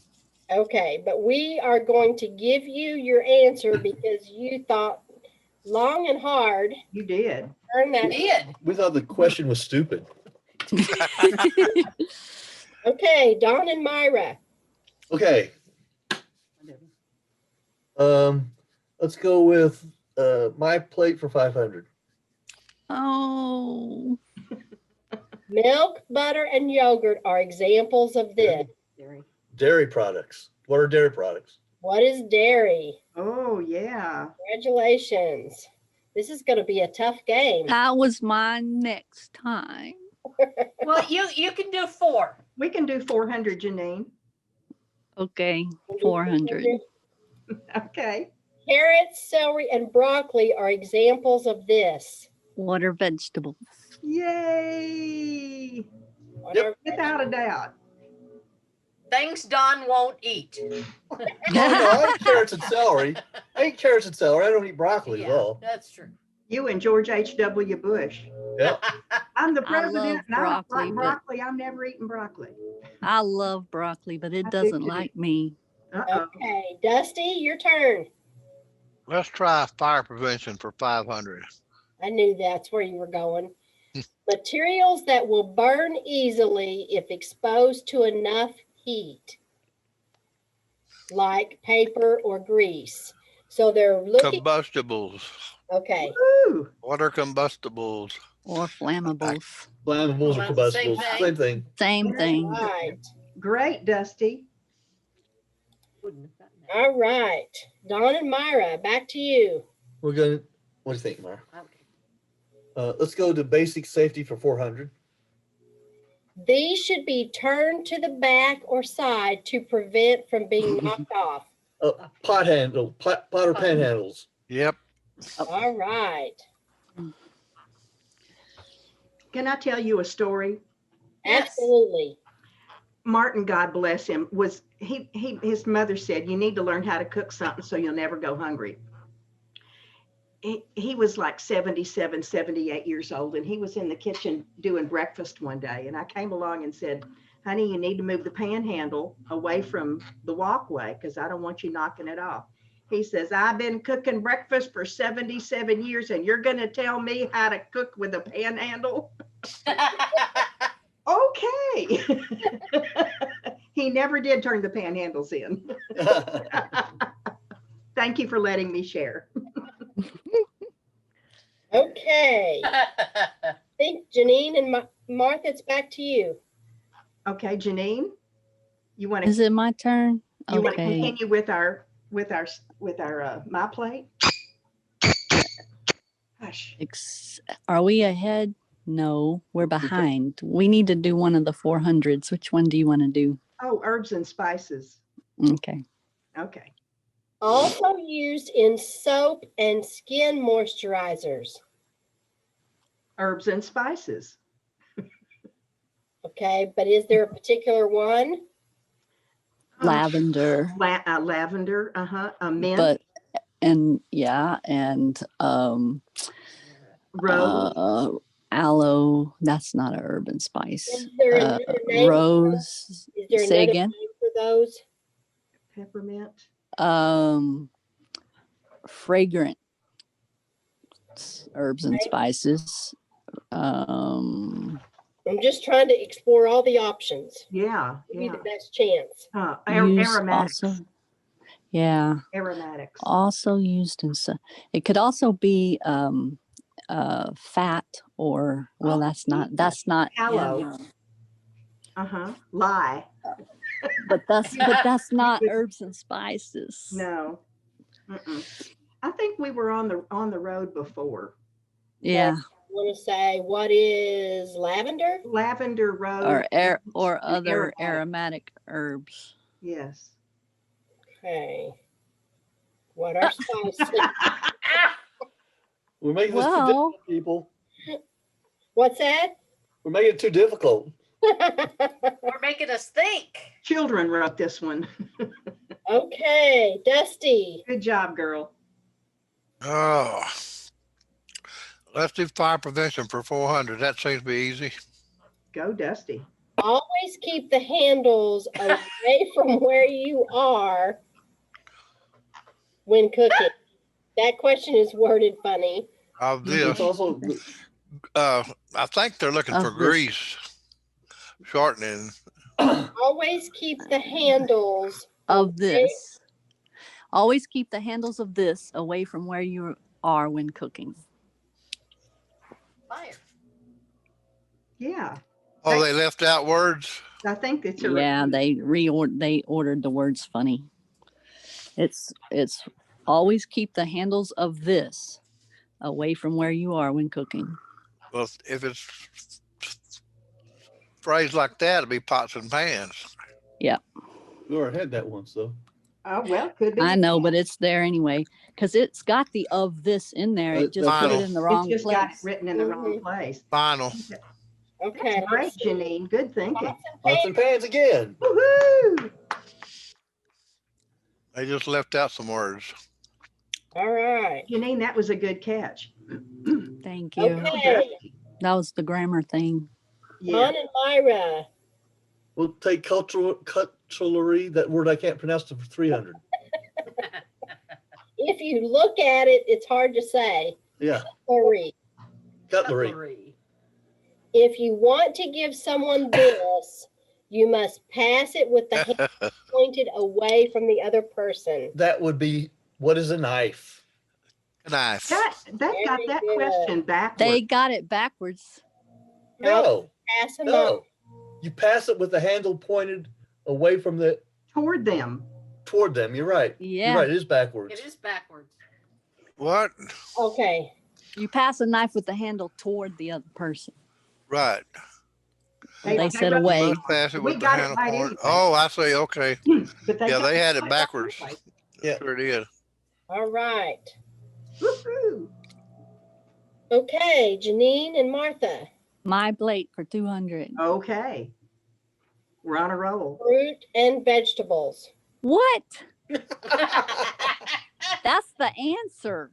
Okay, but we are going to give you your answer because you thought long and hard. You did. Earn that. Did. We thought the question was stupid. Okay, Dawn and Myra. Okay. Let's go with my plate for 500. oh, Milk, butter, and yogurt are examples of this. Dairy products. What are dairy products? What is dairy? Oh, yeah. Congratulations. This is going to be a tough game. that was my next time. Well, you can do 4. We can do 400, Janine. Okay, 400. Okay. Carrots, celery, and broccoli are examples of this. What are vegetables? Yay. What are- Without a doubt. Things Don won't eat. Oh, no, I eat carrots and celery. I eat carrots and celery. I don't eat broccoli at Yeah, all. that's true. You and George H.W. Bush. Yeah. I'm the I president. love and I don't broccoli, like but- broccoli. I'm never eating broccoli. I love broccoli, but it I do doesn't too. like me. Uh-oh. Okay, Dusty, your turn. Let's try fire prevention for 500. I knew that's where you were going. Materials that will burn easily if exposed to enough heat, like paper or grease. So they're looking, Combustibles. okay. Woo. What are combustibles? Or flammables. Flammables or Well, that's the same combustibles. thing. Same thing. Same thing. Right. Great, Dusty. All right. Dawn and Myra, back to you. We're going to, what do you think, Mara? Let's go to basic safety for 400. These should be turned to the back or side to prevent from being knocked off. Pot or pan handles. Yep. All right. Can I tell you a story? Absolutely. Martin, God bless him, was his mother said, you need to learn how to cook something so you'll never go hungry. He was like 77, 78 years old, and he was in the kitchen doing breakfast one day. And I came along and said, honey, you need to move the pan handle away from the walkway because I don't want you knocking it off. He says, I've been cooking breakfast for 77 years and you're going to tell me how to cook with a pan handle? Okay. He never did turn the pan handles in. Thank you for letting me share. Okay. I think Janine and Martha, it's back to you. Okay, Janine, you want Is to it my turn? Okay. continue with our my plate? Hush. Are we ahead? No, we're behind. We need to do one of the 400s. Which one do you want to do? Oh, herbs and spices. Okay. Okay. Also used in soap and skin moisturizers. Herbs and spices. Okay, but is there a particular one? Lavender. Lavender. Mint. But and Rose. Aloe. That's not a herb and spice. Is there another name? Rose. Is there Say another again. name for those? Peppermint. Fragrant herbs and spices. I'm just trying to explore all the options. Yeah. Give you the best chance. Aromatics. Also, yeah. Aromatics. Also used in it could also be fat or that's not Tallow. Lye. but that's not herbs and spices. No. I think we were on the road before. Yeah. I want to say, what is lavender? Lavender, rose, or other aromatic herbs. Yes. Okay. What are spices? We're making this too difficult, people. What's that? We're making it too difficult. We're making us think. Children wrote this one. Okay, Dusty. Good job, girl. Oh, let's do fire prevention for 400. That seems to be easy. Go, Dusty. Always keep the handles away from where you are when cooking. That question is worded funny. Of this, It's also I think they're looking for grease shortening. Always keep the handles Of this. Always keep the handles of this away from where you are when cooking. Fire. Yeah. Oh, they left out words. I think it's They ordered the words funny. It's always keep the handles of this away from where you are when cooking. Well, if it's phrased like that, it'd be pots and pans. Yeah. we already had that once though. Oh, well, could be. I know, but it's there anyway because it's got the of this in there. It just put it in the wrong It's just got place. it written in the wrong place. Final. Okay. That's great, Janine. Good thinking. Pots and pans again. Woohoo! They just left out some words. All right. Janine, that was a good catch. Thank you. Okay. That was the grammar thing. Yeah. John and Myra. We'll take cutlery, that word I can't pronounce, for 300. If you look at it, it's hard to say. Yeah, Cutlery. cutlery. If you want to give someone this, you must pass it with the hand pointed away from the other person. That would be, what is a knife? Knife. That got that Very good. question backwards. They got it backwards. No, Pass them no. on. You pass it with the handle pointed away from Toward them. toward them. You're right. Yeah. You're right. It is backwards. It is backwards. What? Okay. You pass a knife with the handle toward the other person. Right. They said wrote- away. Must pass it We with the got it handle right point. anyway. Oh, I see. Okay. But Yeah, got they had it right backwards. anyway. Yeah. Sure did. All right. Woo-hoo. Okay, Janine and Martha. My plate for 200. Okay. We're on a roll. Fruit and vegetables. What? That's the answer.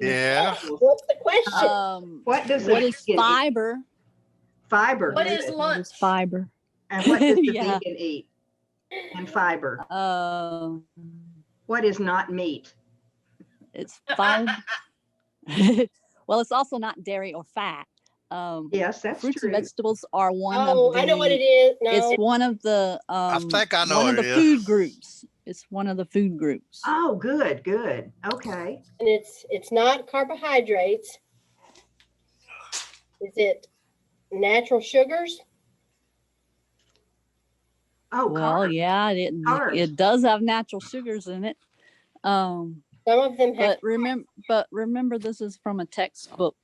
Yeah. What's the question? What does What a is vegan eat? fiber? Fiber. What good. is What lunch? is fiber? And what does the Yeah. vegan eat? And fiber. What is not meat? It's fiber. Well, it's also not dairy or fat. Yes, that's Fruits true. and vegetables are one Oh, of the. I know what it is. No. It's one of the. I think I know one what of it the is. food groups. It's one of the food groups. Oh, good, good. Okay. And it's not carbohydrates. Is it natural sugars? Oh, Well, carbs. yeah, Carbs. it does have natural sugars in it. Some of them have, But remember, this is from a textbook.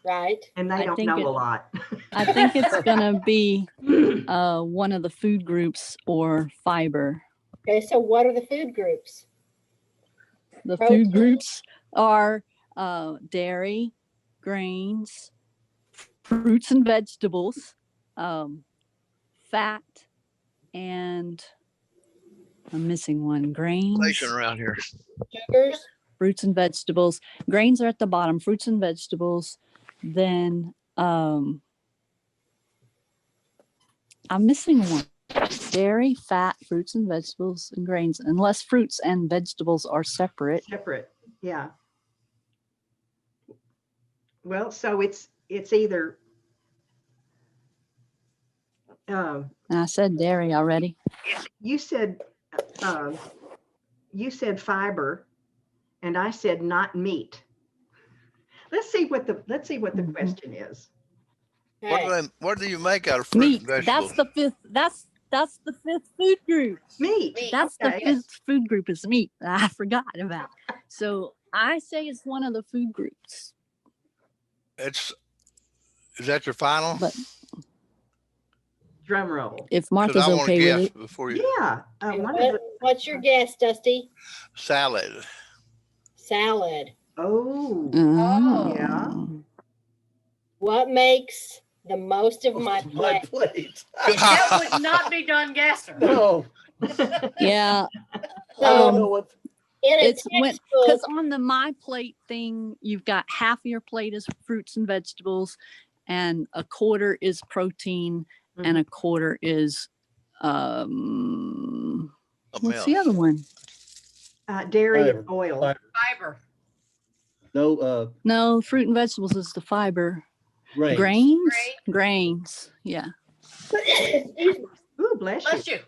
right? And they I don't think know it- a lot. I think it's gonna be one of the food groups or fiber. Okay, so what are the food groups? The Protein. food groups are dairy, grains, fruits and vegetables, fat, and I'm missing one. Grains, Inflation around here. Sugars? fruits and vegetables. Grains are at the bottom. Fruits and vegetables. Then I'm missing one. Dairy, fat, fruits and vegetables, and grains. Unless fruits and vegetables are separate. Separate. Yeah. Well, so it's either And I said dairy already. you said fiber, and I said not meat. Let's see what the Mhm. question is. Okay. What do you make out of fruit Meat. and vegetables? That's the fifth. That's the fifth food group. Meat. Meat. That's Okay. the fifth food group is meat. I forgot about. So I say it's one of the food groups. Is that your final? But Drum roll. if Because Martha's I want to okay guess with it, before you. Yeah. Okay, One of the, what's your guess, Dusty? Salad. Salad. oh, yeah. What makes the most of my My plate? plate. That would not be Don Gasser. No, yeah, I don't know So what. in a it's when because textbook, on the my plate thing, you've got half of your plate is fruits and vegetables, and a quarter is protein, and a quarter is what's the other one? Dairy Fiber. and oil. Fiber. Fiber. No, No, fruit and vegetables is the fiber. grains. Grains. Yeah. excuse me. Ooh, bless Bless you. you.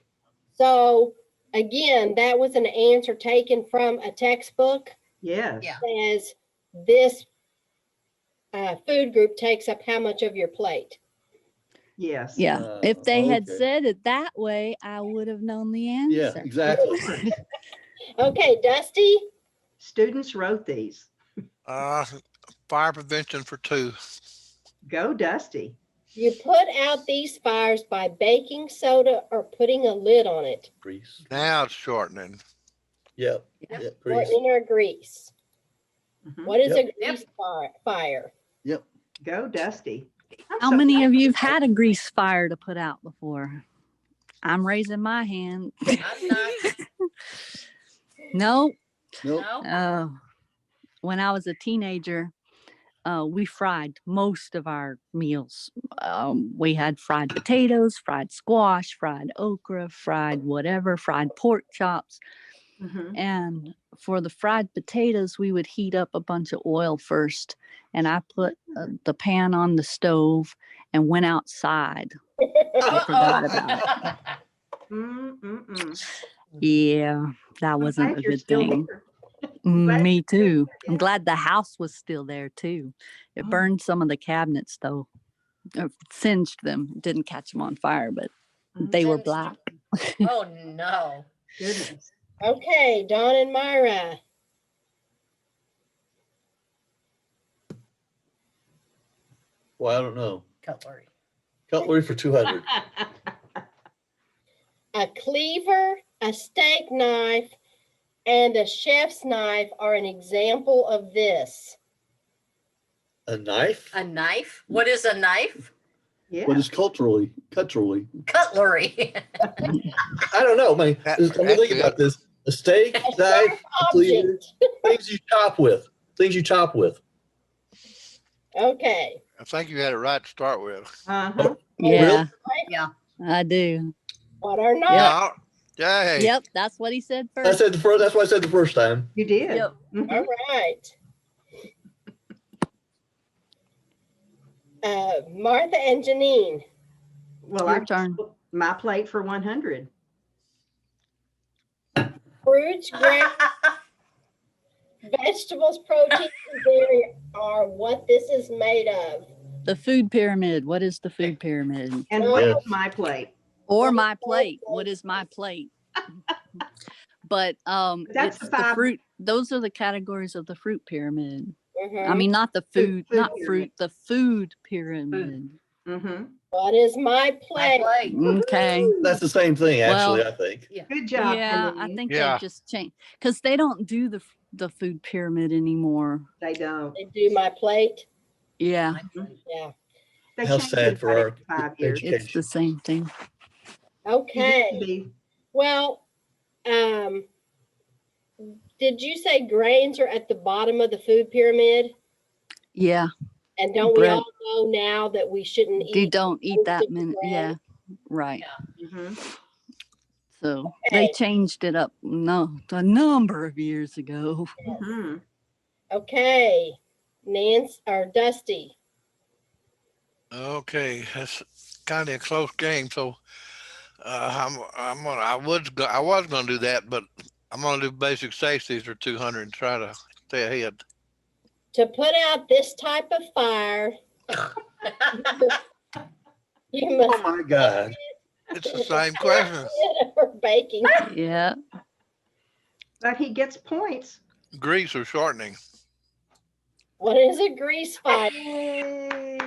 So again, that was an answer taken from a textbook. Yes. Yeah. Says this food group takes up how much of your plate? Yes. Yeah. If they had okay. said it that way, I would have known the Yeah, answer. exactly. Okay, Dusty. Students wrote these. Fire prevention for 2. Go, Dusty. You put out these fires by baking soda or putting a lid on it. Grease. Now it's shortening. Yep. Yep. Yeah, grease. Shortening or grease. Mhm. What is Yep. a grease fire? Yep. Go, Dusty. I'm How so many glad of you you have said- had a grease fire to put out before? I'm raising my hand. I'm not. No. Nope. No. When I was a teenager, we fried most of our meals. We had fried potatoes, fried squash, fried okra, fried whatever, fried pork chops. Mhm. And for the fried potatoes, we would heat up a bunch of oil first. And I put the pan on the stove and went outside. I forgot about Mm-mm-mm. Yeah, that I'm wasn't glad a you're good still thing. here. glad Me you're still too. here, I'm yeah. glad the house was still there too. It Oh. burned some of the cabinets though. Singed them. Didn't catch them on fire, but they were Singed. black. Oh, no. Goodness. Okay, Dawn and Myra. Well, I don't know. Cutlery. Cutlery for 200. A cleaver, a steak knife, and a chef's knife are an example of this. A knife? A knife? What is a knife? Yeah. What is culturally? Cutlery. I don't know. Man, That- I'm gonna that's think it. about this. A steak, A knife, sharp a cleaver, object. things you chop with. Things you chop with. Okay. I think you had it right to start with. Uh-huh. Yeah, Yeah. I do. What are not? Yeah. Yay. Yep, that's what he said I first. said the first. That's what I said the first time. You did. Yep. Mhm. All right. Martha and Janine. Well, Your turn. my plate for 100. Fruits, grains, vegetables, proteins, and dairy are what this is made of. The food pyramid. What is the food pyramid? And what Yes. is my plate? Or What my is my plate. plate? What is my plate? But That's it's the the five- fruit. Those are the categories of the fruit pyramid. Mhm. I mean, not the food, food not pyramid. fruit, the food pyramid. Mm-hmm. What is my My plate? plate. Okay. That's the same thing, actually. Well- I think. Good job. Yeah, I Janine. think Yeah. they just changed because they don't do the food pyramid anymore. They don't. They do my plate. Yeah, My plate. Yeah. They How changed sad it for about our every 5 years. education. it's the same thing. It used to Okay. be- Well, did you say grains are at the bottom of the food pyramid? Yeah, And don't we Bread. all know now that we shouldn't you eat? don't eat that roasted many. bread? Yeah, right. Yeah. Mhm. So they Okay. changed it up a number of years ago. Mhm. Okay. Nance or Dusty. Okay, that's kind of a close game. So I was gonna do that, but I'm gonna do basic safeties for 200 and try to stay ahead. To put out this type of fire, you Oh must my God. It's the same question. for baking. Yeah, But he gets points. Grease or shortening. What is a grease fire? Yay.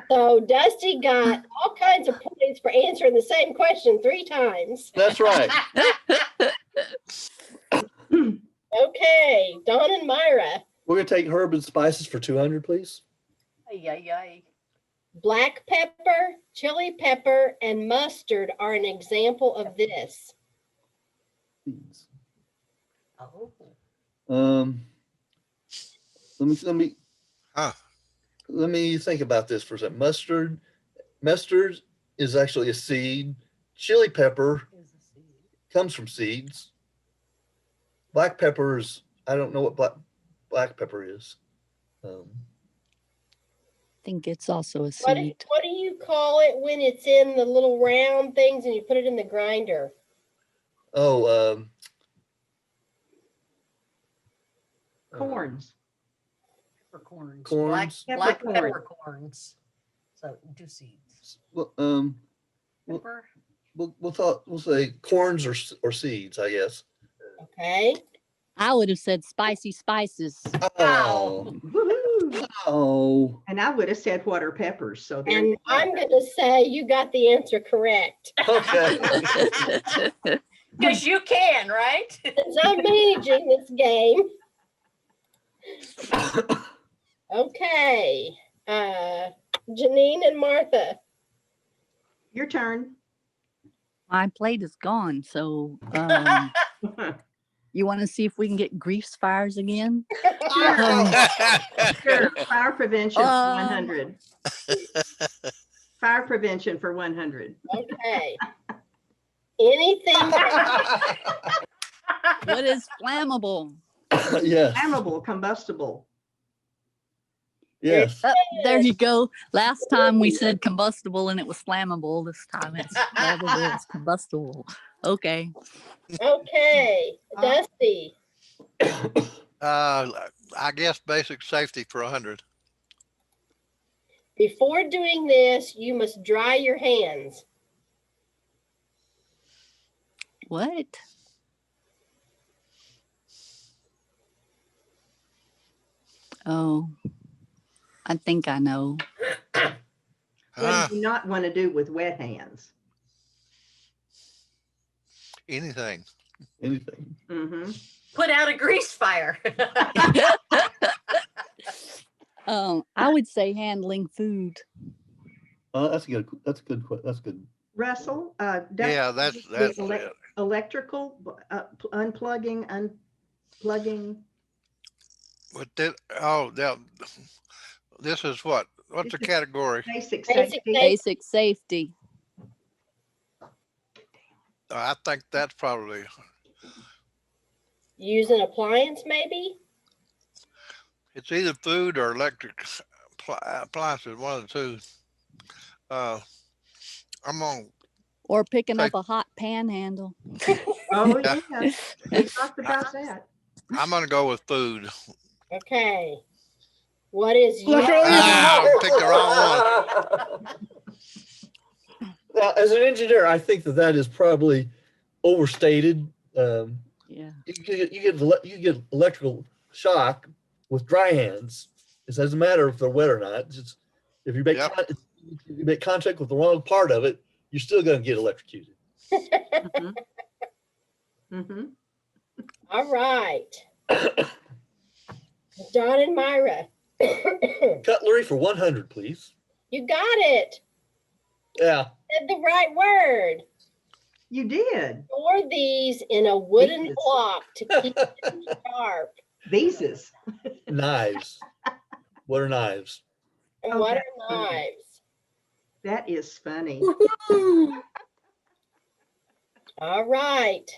So Dusty got all kinds of points for answering the same question 3 times. That's right. Okay, Dawn and Myra. We're gonna take herb and spices for 200, please. Ay. Black pepper, chili pepper, and mustard are an example of this. Please. Oh. Let me Huh. let me think about this for a second. Mustard is actually a seed. Chili pepper comes from seeds. Black peppers, I don't know what black pepper is. I think it's also a What, seed. what do you call it when it's in the little round things and you put it in the grinder? Oh, Corns. Peppercorns. Corns. Black Peppercorn. peppercorns. So do seeds. well, Pepper. we'll say corns or seeds, I guess. Okay. I would have said spicy spices. Oh, Woohoo. oh. And I would have said what are peppers. So there And you go. I'm going to say you got the answer correct. Okay. Because you can, right? Since I'm managing this game. Okay. Janine and Martha. Your turn. My plate is gone. So you want to see if we can get grease fires again? Sure. Fire prevention for Um, 100. Fire prevention for 100. Okay. Anything What is flammable? Yes. Flammable, combustible. Yes. Oh, there you go. Last time we said combustible and it was flammable. This time it's flammable. It's combustible. Okay. Okay. Dusty. I guess basic safety for 100. Before doing this, you must dry your hands. What? Oh, I think I know. What do you not want to do with wet hands? Anything. Anything. Mm-hmm. Put out a grease fire. I would say handling food. That's good. That's good. That's good. Russell, Yeah, that's it. electrical, unplugging. But this is what? What's the category? Basic Basic safety. Basic safety. I think that's probably, Use an appliance, maybe? it's either food or electric appliances, one of the two. I'm on, Or picking Take- up a hot panhandle. Oh, Yeah. yeah. We talked about that. I'm gonna go with food. Okay. What is your Picked the wrong one. Now, as an engineer, I think that is probably overstated. Yeah. You get electrical shock with dry hands. It doesn't matter if they're wet or not. It's just, if you make Yep. you make contact with the wrong part of it, you're still going to get electrocuted. Mhm. Mhm. All right. Don and Myra. Cutlery for 100, please. You got it. Yeah. Said the right word. You did. Store these in a wooden Pieces. block to keep them sharp. Theses. Knives. What are knives? And Oh, what that's are funny. knives? That is funny. All right.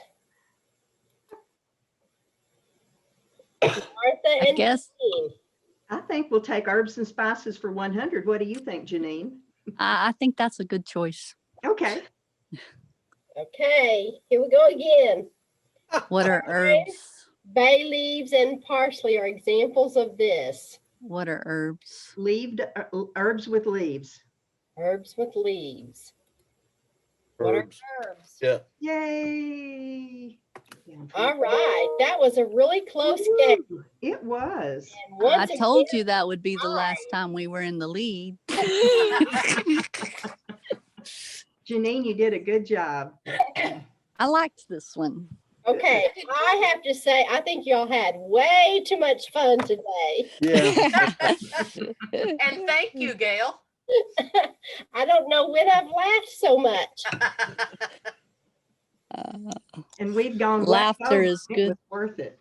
Martha I and guess Janine. I think we'll take herbs and spices for 100. What do you think, Janine? I think that's a good choice. Okay. Okay, here we go again. What are herbs? Bay leaves and parsley are examples of this. What are herbs? Herbs with leaves. Herbs with leaves. What are Herbs. herbs? Yeah. Yay. All right, that was a really close game. Woo, it was. And I once told again, you that would be the last time we were in the lead. Janine, you did a good job. I liked this one. okay, I have to say, I think y'all had way too much fun today. Yeah. And thank you, Gail. I don't know when I've laughed so much. And we've gone Laughter is It good. was worth it.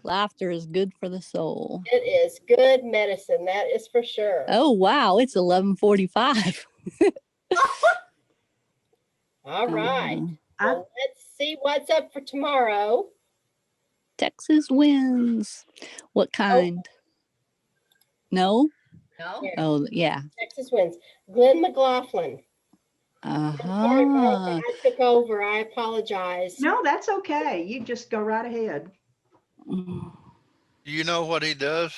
Laughter is good for the soul. It is good medicine, that is for sure. Oh wow, it's 11:45. All right, I- well, let's see what's up for tomorrow. Texas wins. What kind? No? No? Yeah, Oh yeah. Texas wins. Glenn McLaughlin. I'm sorry, Martha, I took over. I apologize. No, that's okay. You just go right ahead. Mm. Do you know what he does?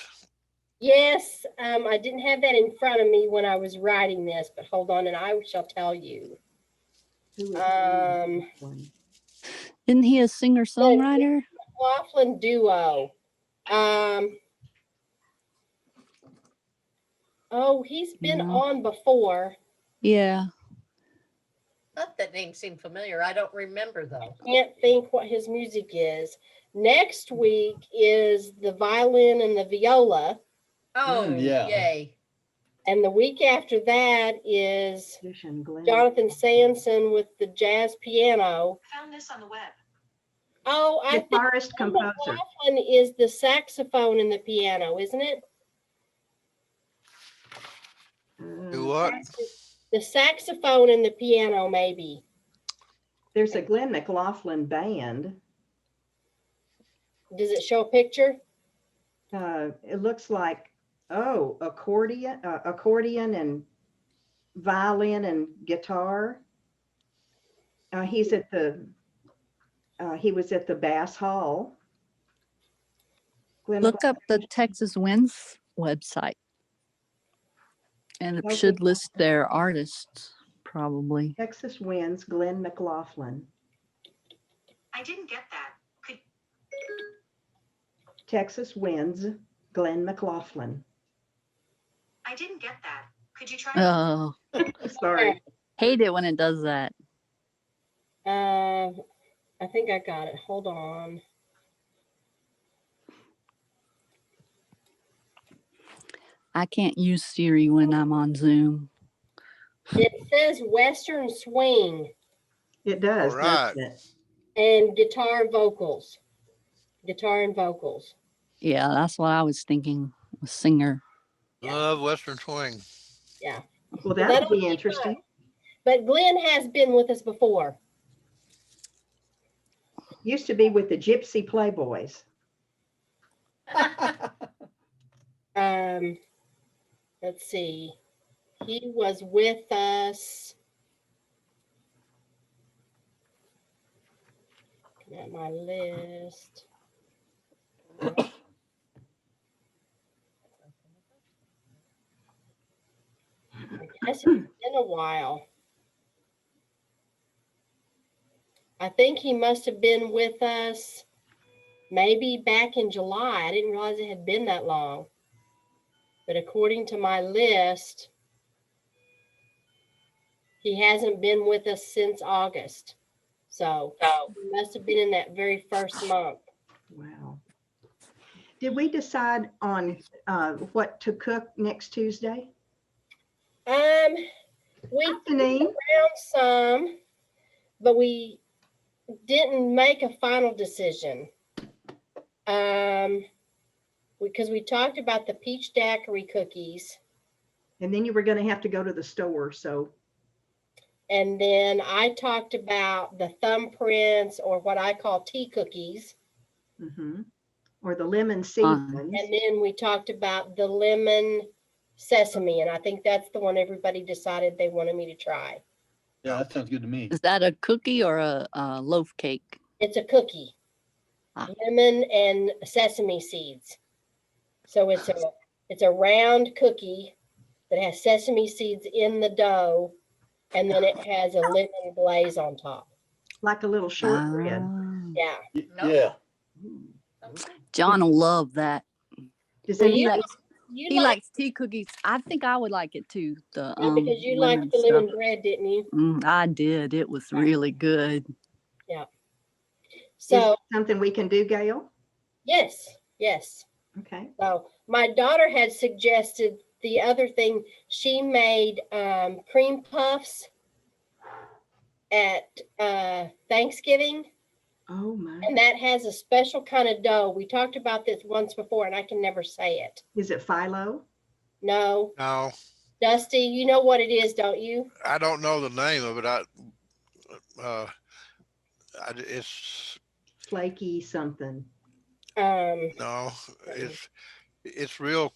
Yes, I didn't have that in front of me when I was writing this, but hold on and I shall tell you. Who is one? Isn't he a singer-songwriter? McLaughlin duo. Oh, he's been No. on before. Yeah. Thought that name seemed familiar. I don't remember though. Can't think what his music is. Next week is the violin and the viola. Oh, yeah. yay. And the week after that is Musician Glenn. Jonathan Sanson with the jazz piano. Found this on the web. Oh, I think Guitarist, Glenn composer. McLaughlin is the saxophone and the piano, isn't it? Do what? The saxophone and the piano, maybe. There's a Glenn McLaughlin band. Does it show a picture? It looks like, accordion and violin and guitar. He was at the Bass Hall. Glenn Look up the Texas Wins website. And it should list their artists, probably. Texas Wins, Glenn McLaughlin. I didn't get that. Could Texas Wins, Glenn McLaughlin. didn't get that. Could you try? Oh, Sorry. hate it when it does that. I think I got it. Hold on. I can't use Siri when I'm on Zoom. It says Western swing It does, All right. doesn't it? and guitar and vocals. Guitar and vocals. Yeah, that's what I was thinking. A singer. Love Western swing. Yeah. Well, That'll that'll be be interesting. But Glenn has been with us before. Used to be with the Gypsy Playboys. Let's see. He was with us. Looking at my list. I guess it's been a while. I think he must have been with us maybe back in July. I didn't realize it had been that long. But according to my list, he hasn't been with us since August. So he must have been in that very first month. Wow. Did we decide on what to cook next Tuesday? We Janine? around some, but we didn't make a final decision. Because we talked about the peach daiquiri cookies. And then you were going to have to go to the store, so. And then I talked about the thumbprints, or what I call tea cookies. Mm-hmm. Or the lemon seed ones. And then we talked about the lemon sesame, and I think that's the one everybody decided they wanted me to try. Yeah, that sounds good to me. Is that a cookie or a loaf cake? It's a cookie. Ah. Lemon and sesame seeds. So it's a round cookie that has sesame seeds in the dough, and then it has a lemon glaze on top. Like a little shortbread. Yeah. Yeah. John will love that. Does Well, anybody, He likes tea cookies. I think I would like it too. The because you lemon liked the lemon stuff. bread, didn't you? I did. It was really good. Yeah. is So it something we can do, Gail? yes. Okay. So my daughter had suggested the other thing. She made cream puffs at Thanksgiving, Oh my. and that has a special kind of dough. We talked about this once before, and I can never say it. Is it phyllo? No, No, Dusty, you know what it is, don't you? I don't know the name of it. It's Flaky something. no, it's real.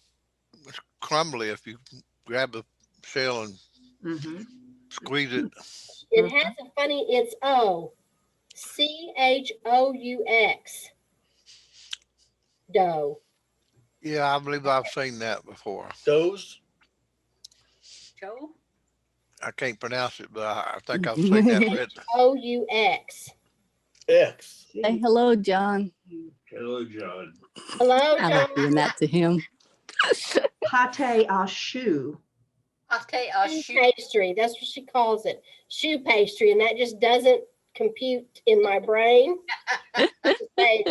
It's crumbly if you grab the shell and Mm-hmm. squeeze it. It has a funny. It's CHOUX dough. Yeah, I believe I've seen that before. Those? Joe? I can't pronounce it, but I think I've seen that written. OUX. X. Say hello, John. Hello, John. Hello, I John. like doing that to him. Pate au choux. Shoe pastry. That's what she calls it. Shoe pastry. And that just doesn't compute in my brain. Say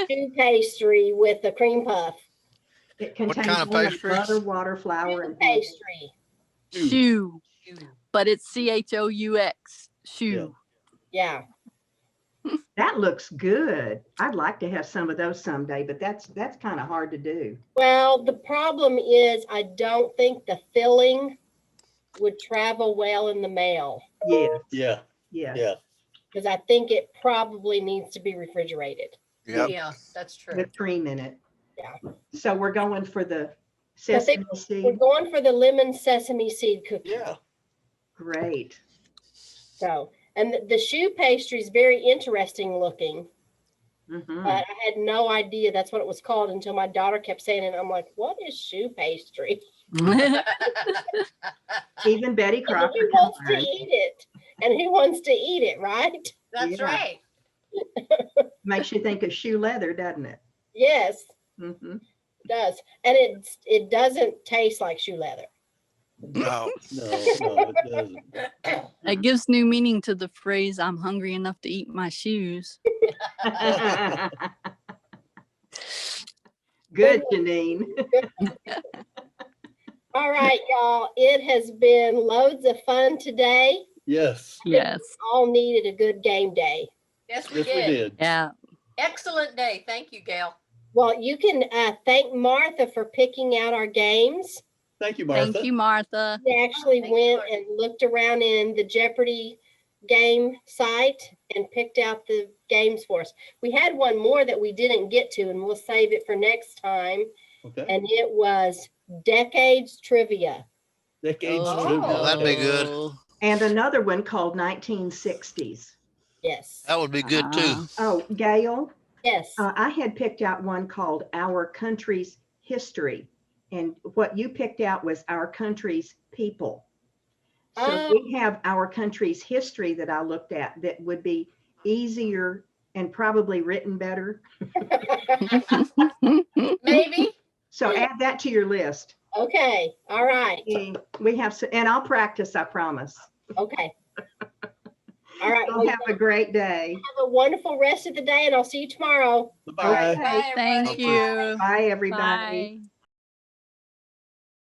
shoe pastry with a cream puff. It contains kind of only pastry? butter, water, flour, Shoe and egg. pastry. Shoe. But it's CHOUX. Shoe. Yeah. That looks good. I'd like to have some of those someday, but that's kind of hard to do. Well, the problem is I don't think the filling would travel well in the mail, Yes. Yeah. Yes. Yeah. because I think it probably needs to be refrigerated. Yep. Yeah, that's true. With cream in it. Yeah. So we're going for the I think sesame we're seed. going for the lemon sesame seed cookie. Yeah. Great. So, and the shoe pastry is very interesting looking. Mhm. But I had no idea that's what it was called until my daughter kept saying it. I'm like, what is shoe pastry? Even Betty And Crocker who can wants to learn. eat it? And who wants to eat it, right? That's Yeah. right. Makes you think of shoe leather, doesn't it? Yes, Mhm. it does. And it doesn't taste like shoe leather. No. No, it doesn't. That gives new meaning to the phrase, I'm hungry enough to eat my shoes. Good, Janine. All right, y'all. It has been loads of fun today. Yes. Yes. All needed a good game day. Yes, we Yes, we did. did. Yeah. Excellent day. Thank you, Gail. Well, you can thank Martha for picking out our games. Thank you, Martha. Thank you, Martha. We actually Thank you, went Martha. and looked around in the Jeopardy game site and picked out the games for us. We had one more that we didn't get to, and we'll save it for next time. Okay. And it was Decades Trivia. Decades Oh, trivia. Oh, that'd be good. And another one called 1960s. Yes. That would be good too. Oh, Gail, Yes. I had picked out one called Our Country's History. And what you picked out was Our Country's People. So Oh. we have Our Country's History that I looked at that would be easier and probably written better. Maybe. So add that to your list. Okay. All right. We have, and I'll practice, I promise. Okay. All right. Well, have a great day. Have a wonderful rest of the day, and I'll see you tomorrow. Bye. Okay. Thank you. Bye, everybody. Bye.